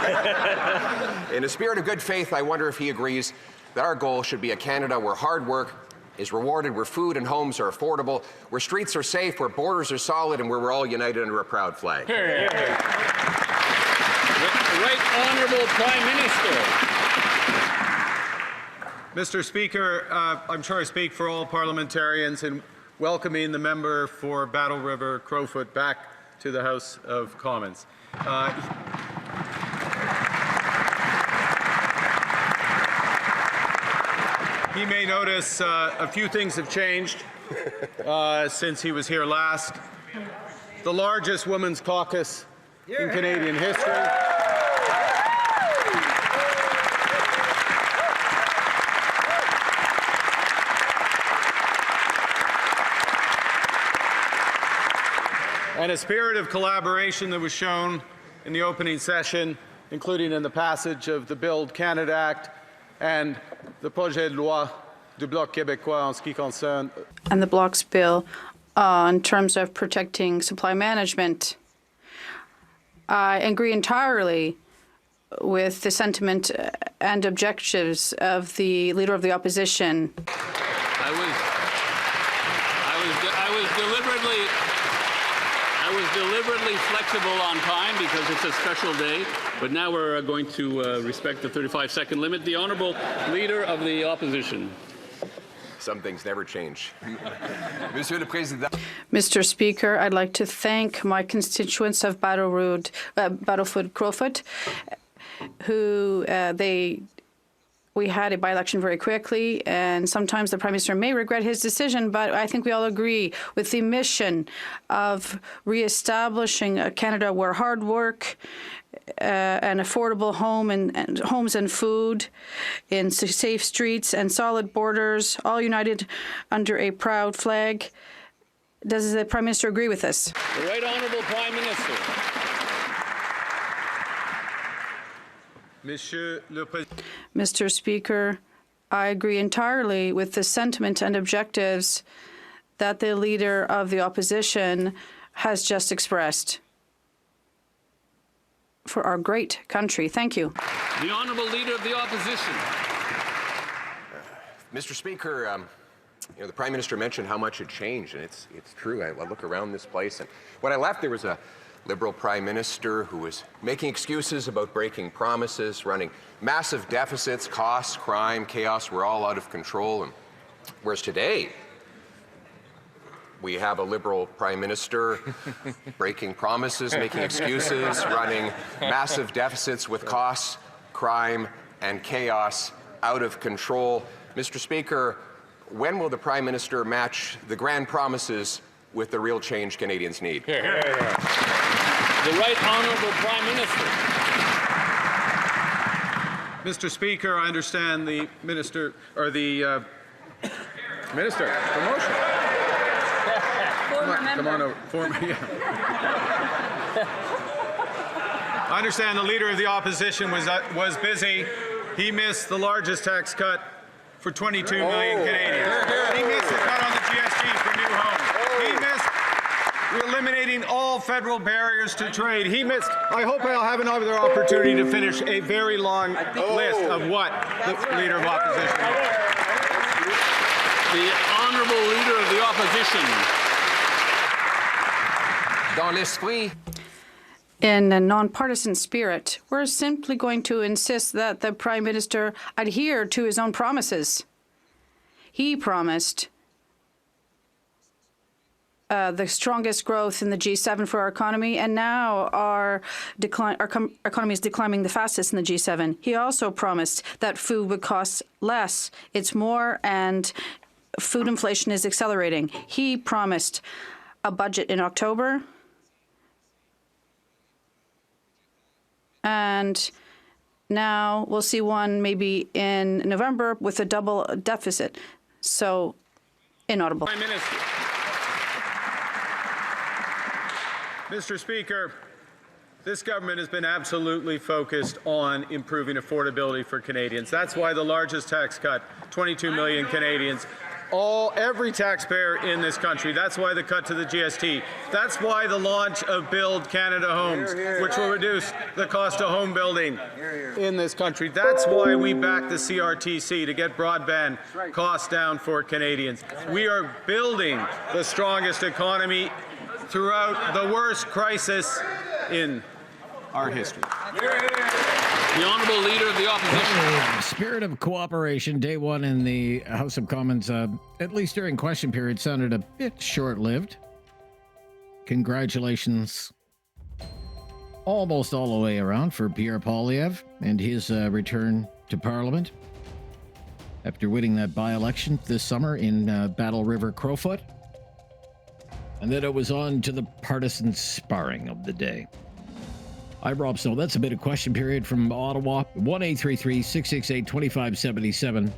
in a spirit of good faith, I wonder if he agrees that our goal should be a Canada where hard work is rewarded, where food and homes are affordable, where streets are safe, where borders are solid, and where we're all united under a proud flag. The Right Honourable Prime Minister. Mr. Speaker, I'm sure I speak for all parliamentarians in welcoming the member for Battle River Crowfoot back to the House of Commons. He may notice a few things have changed since he was here last. The largest women's caucus in Canadian history. And a spirit of collaboration that was shown in the opening session, including in the passage of the Build Canada Act and the projet de loi du Bloc québécois en ce qui concerne. And the Bloc's bill in terms of protecting supply management. I agree entirely with the sentiment and objectives of the Leader of the Opposition. I was deliberately flexible on time because it's a special day, but now we're going to respect the 35-second limit. The Honourable Leader of the Opposition. Some things never change. Monsieur le Président. Mr. Speaker, I'd like to thank my constituents of Battlefoot Crowfoot, who we had a by-election very quickly, and sometimes the Prime Minister may regret his decision, but I think we all agree with the mission of reestablishing a Canada where hard work, an affordable home and homes and food, in safe streets and solid borders, all united under a proud flag, Does the Prime Minister agree with this? The Right Honourable Prime Minister. Mr. Speaker, I agree entirely with the sentiment and objectives that the Leader of the Opposition has just expressed for our great country. Thank you. The Honourable Leader of the Opposition. Mr. Speaker, the Prime Minister mentioned how much had changed, and it's true. I look around this place, and when I left, there was a Liberal Prime Minister who was making excuses about breaking promises, running massive deficits, costs, crime, chaos were all out of control. And whereas today, we have a Liberal Prime Minister breaking promises, making excuses, running massive deficits with costs, crime, and chaos out of control. Mr. Speaker, when will the Prime Minister match the grand promises with the real change Canadians need? The Right Honourable Prime Minister. Mr. Speaker, I understand the Minister, or the Minister for motion. Come on over. I understand the Leader of the Opposition was busy. He missed the largest tax cut for 22 million Canadians. He missed the cut on the GST for new homes. He missed eliminating all federal barriers to trade. He missed. I hope I'll have another opportunity to finish a very long list of what the Leader of Opposition. The Honourable Leader of the Opposition. Dans l'esprit. In a nonpartisan spirit, we're simply going to insist that the Prime Minister adhere to his own promises. He promised the strongest growth in the G7 for our economy, and now our economy is declining the fastest in the G7. He also promised that food would cost less. It's more, and food inflation is accelerating. He promised a budget in October, and now we'll see one maybe in November with a double deficit. So, inaudible. Prime Minister. Mr. Speaker, this government has been absolutely focused on improving affordability for Canadians. That's why the largest tax cut, 22 million Canadians, every taxpayer in this country. That's why the cut to the GST. That's why the launch of Build Canada Homes, which will reduce the cost of home building in this country. That's why we back the CRTC to get broadband costs down for Canadians. We are building the strongest economy throughout the worst crisis in our history. The Honourable Leader of the Opposition. Spirit of cooperation, day one in the House of Commons, at least during question period, sounded a bit short-lived. Congratulations almost all the way around for Pierre Poilievre and his return to Parliament after winning that by-election this summer in Battle River Crowfoot. And then it was on to the partisan sparring of the day. I'm Rob Snow. That's a bit of question period from Ottawa. 1-833-668-2577.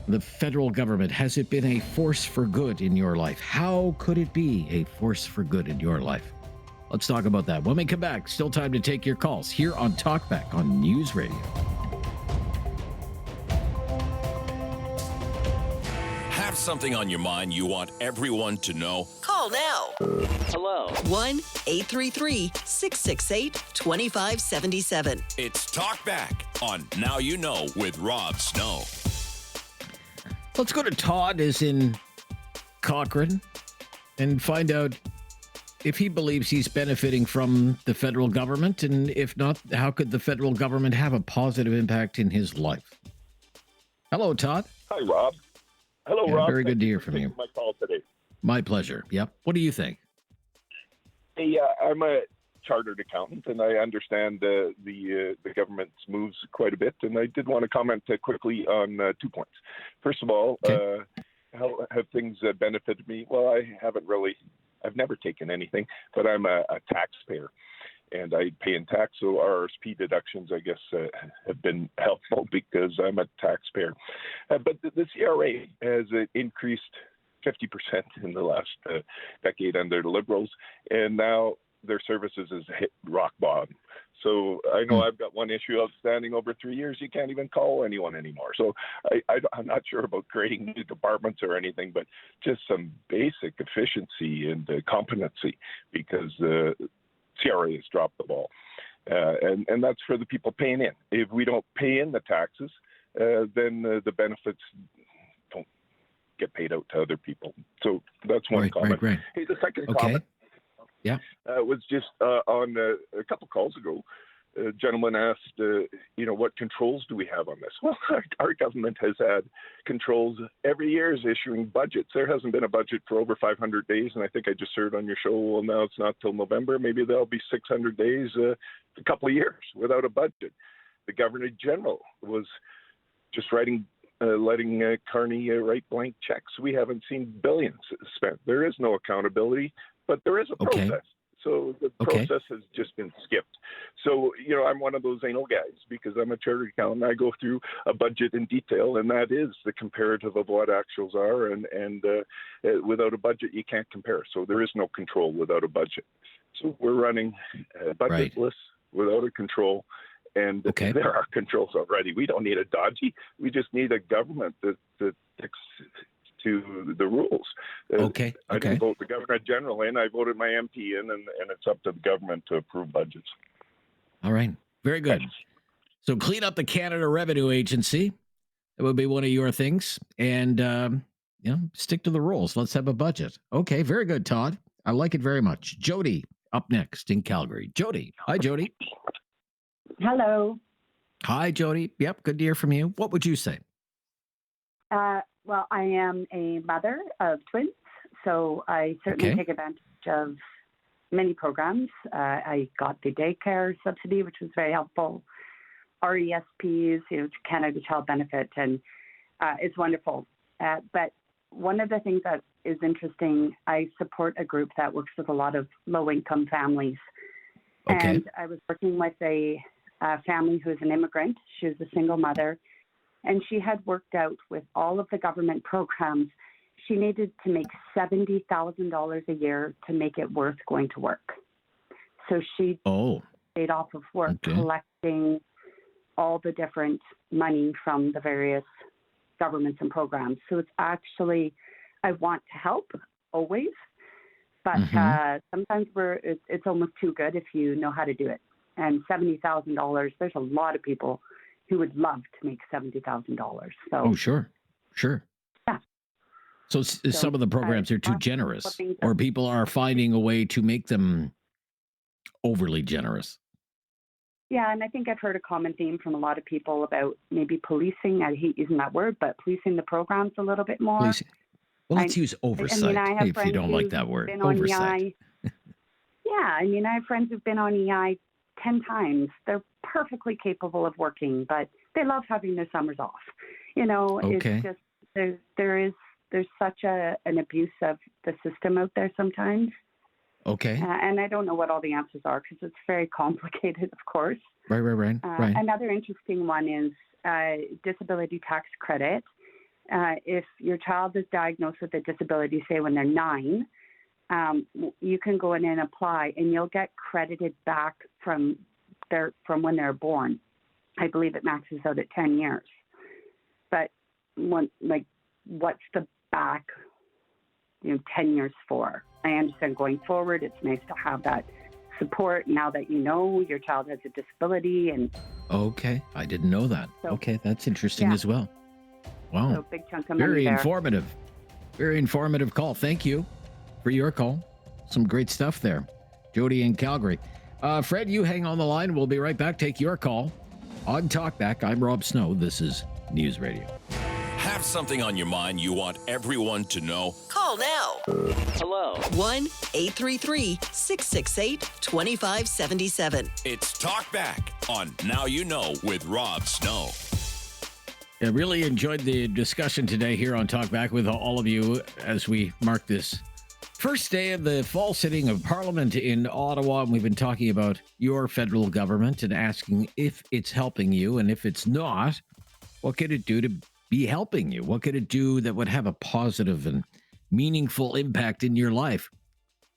The federal government, has it been a force for good in your life? How could it be a force for good in your life? Let's talk about that. When we come back, still time to take your calls here on Talkback on News Radio. Have something on your mind you want everyone to know? Call now. Hello. 1-833-668-2577. It's Talkback on Now You Know with Rob Snow. Let's go to Todd, as in Cochrane, and find out if he believes he's benefiting from the federal government, and if not, how could the federal government have a positive impact in his life? Hello, Todd. Hi, Rob. Hello, Yeah, Rob. very good to hear Thanks for from you. taking my call today. My pleasure. Yep. What do you think? Hey, I'm a chartered accountant, and I understand the government's moves quite a bit. And I did want to comment quickly on 2 points. First of all, how have things benefited me? Well, I've never taken anything, but I'm a taxpayer, and I pay in tax. So RSP deductions, I guess, have been helpful because I'm a taxpayer. But the CRA has increased 50% in the last decade under the Liberals, and now their services has hit rock bottom. So I know I've got one issue outstanding over 3 years. You can't even call anyone anymore. So I'm not sure about creating new departments or anything, but just some basic efficiency and competency, because CRA has dropped the ball. And that's for the people paying in. If we don't pay in the taxes, then the benefits don't get paid out to other people. So that's one comment. Right. Hey, the second comment was just on a couple calls ago. A gentleman asked, what controls do we have on this? Well, our government has had controls every year, is issuing budgets. There hasn't been a budget for over 500 days, and I think I just heard on your show, well, now it's not till November. Maybe there'll be 600 days, a couple of years without a budget. The Governor General was just letting Carney write blank checks. We haven't seen billions spent. There is no accountability, but there is a process. So the process has just been skipped. So, I'm one of those anal guys because I'm a chartered accountant. I go through a budget in detail, and that is the comparative of what actuals are. And without a budget, you can't compare. So there is no control without a budget. So we're running budgetless without a control. And there are controls already. We don't need a dodgy. We just need a government that sticks to the rules. I didn't vote the Governor General in. I voted my MP in, and it's up to the government to approve budgets. All right. Very good. So clean up the Canada Revenue Agency. That would be one of your things. And, stick to the rules. Let's have a budget. Okay. Very good, Todd. I like it very much. Jody up next in Calgary. Jody. Hi, Jody. Hello. Hi, Jody. Yep. Good to hear from you. What would you say? Well, I am a mother of twins, so I certainly take advantage of many programs. I got the daycare subsidy, which was very helpful. RESPs, Canada Child Benefit, and it's wonderful. But one of the things that is interesting, I support a group that works with a lot of low-income families. And I was working with a family who is an immigrant. She was a single mother. And she had worked out with all of the government programs. She needed to make $70,000 a year to make it worth going to work. So she stayed off of work collecting all the different money from the various governments and programs. So it's actually, I want to help always, but sometimes it's almost too good if you know how to do it. And $70,000, there's a lot of people who would love to make $70,000. So sure. Yeah. So some of the programs are too generous, or people are finding a way to make them overly generous. Yeah, and I think I've heard a common theme from a lot of people about maybe policing. I hate using that word, but policing the programs a little bit more. Policing. Well, let's use oversight, if you don't like that word. Oversight. I have friends who've been on EI 10 times. They're perfectly capable of working, but they love having their summers off. It's just there's such an abuse of the system out there sometimes. And I don't know what all the answers are because it's very complicated, of course. Right. Another interesting one is disability tax credit. If your child is diagnosed with a disability, say when they're 9, you can go in and apply, and you'll get credited back from when they're born. I believe it maxes out at 10 years. But what's the back, 10 years for? I understand going forward, it's nice to have that support now that your child has a disability. And I didn't know that. So, that's interesting as well. Wow. So big chunk of money Very there. informative. Very informative call. Thank you for your call. Some great stuff there. Jody in Calgary. Fred, you hang on the line. We'll be right back. Take your call on Talkback. I'm Rob Snow. This is News Radio. Have something on your mind you want everyone to know? Call now. Hello. 1-833-668-2577. It's Talkback on Now You Know with Rob Snow. I really enjoyed the discussion today here on Talkback with all of you as we mark this first day of the fall sitting of Parliament in Ottawa. And we've been talking about your federal government and asking if it's helping you. And if it's not, what could it do to be helping you? What could it do that would have a positive and meaningful impact in your life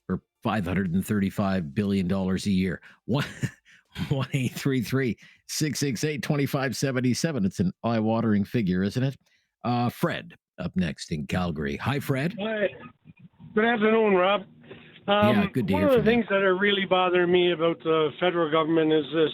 for $535 billion a year. 1-833-668-2577. It's an eye-watering figure, isn't it? Fred up next in Calgary. Hi, Fred. Hi. Good afternoon, Rob. Good to one hear of the from you. things that are really bothering me about the federal government is this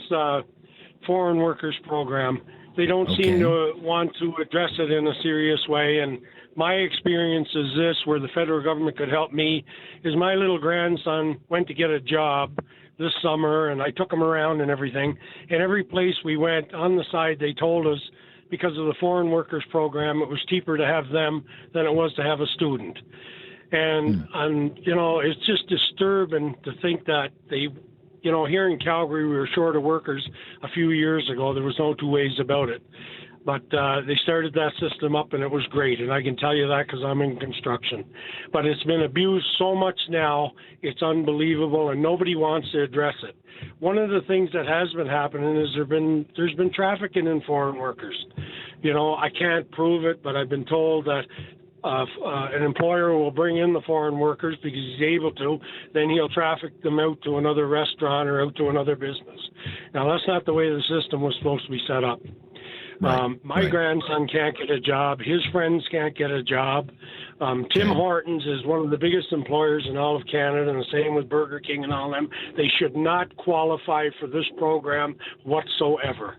foreign workers program. They don't seem to want to address it in a serious way. And my experience is this, where the federal government could help me, is my little grandson went to get a job this summer, and I took him around and everything. And every place we went, on the side, they told us, because of the foreign workers program, it was cheaper to have them than it was to have a student. And, it's just disturbing to think that they, here in Calgary, we were short of workers a few years ago. There was no two ways about it. But they started that system up, and it was great. And I can tell you that because I'm in construction. But it's been abused so much now, it's unbelievable, and nobody wants to address it. One of the things that has been happening is there's been trafficking in foreign workers. I can't prove it, but I've been told that an employer will bring in the foreign workers because he's able to, then he'll traffic them out to another restaurant or out to another business. Now, that's not the way the system was supposed to be set up. My grandson can't get a job. His friends can't get a job. Tim Hortons is one of the biggest employers in all of Canada, and the same with Burger King and all them. They should not qualify for this program whatsoever.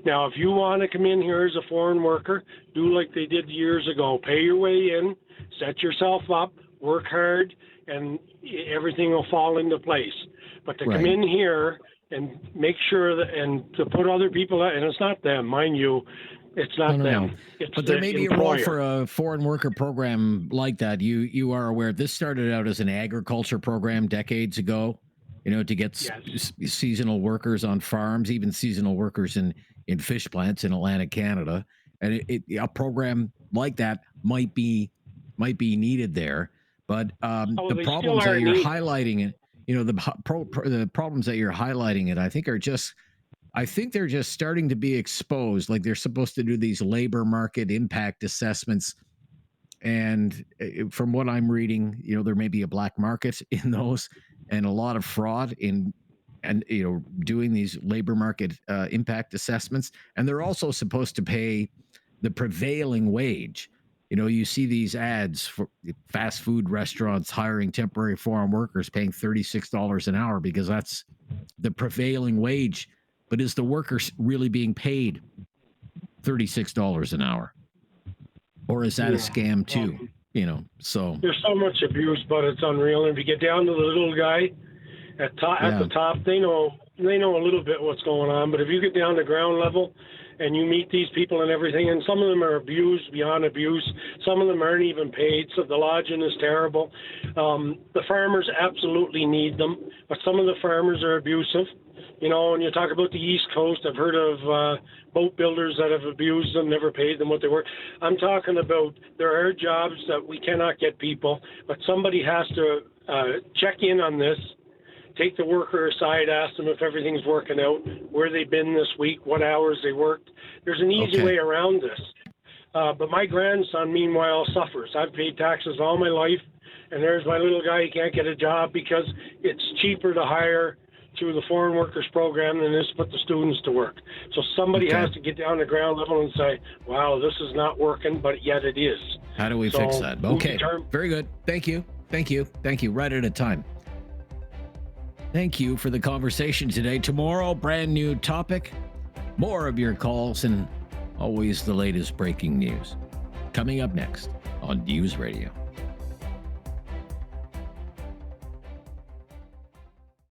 Now, if you want to come in here as a foreign worker, do like they did years ago. Pay your way in, set yourself up, work hard, and everything will fall into place. But to come in here and make sure that, and to put other people, and it's not them, mind you, it's not them. It's but there may be employer. a role for a foreign worker program like that. You are aware this started out as an agriculture program decades ago, to get seasonal workers on farms, even seasonal workers in fish plants in Atlantic Canada. And a program like that might be needed there. But the problems that you're highlighting it, the problems that you're highlighting it, I think they're just starting to be exposed. Like they're supposed to do these labor market impact assessments. And from what I'm reading, there may be a black market in those and a lot of fraud in doing these labor market impact assessments. And they're also supposed to pay the prevailing wage. You see these ads for fast food restaurants hiring temporary foreign workers, paying $36 an hour because that's the prevailing wage. But is the worker really being paid $36 an hour? Or is that a scam too? So there's so much abuse, but it's unreal. And if you get down to the little guy at the top, they know a little bit what's going on. But if you get down to ground level and you meet these people and everything, and some of them are abused beyond abuse, some of them aren't even paid, so the lodging is terrible. The farmers absolutely need them, but some of the farmers are abusive. When you talk about the East Coast, I've heard of boat builders that have abused them, never paid them what they were. I'm talking about there are jobs that we cannot get people, but somebody has to check in on this, take the worker aside, ask them if everything's working out, where they've been this week, what hours they worked. There's an easy way around this. But my grandson, meanwhile, suffers. I've paid taxes all my life, and there's my little guy. He can't get a job because it's cheaper to hire through the foreign workers program than it is to put the students to work. So somebody has to get down to ground level and say, wow, this is not working, but yet it is. How do we fix that? Okay, very good. Thank you. Right at a time. Thank you for the conversation today. Tomorrow, brand new topic, more of your calls, and always the latest breaking news. Coming up next on News Radio.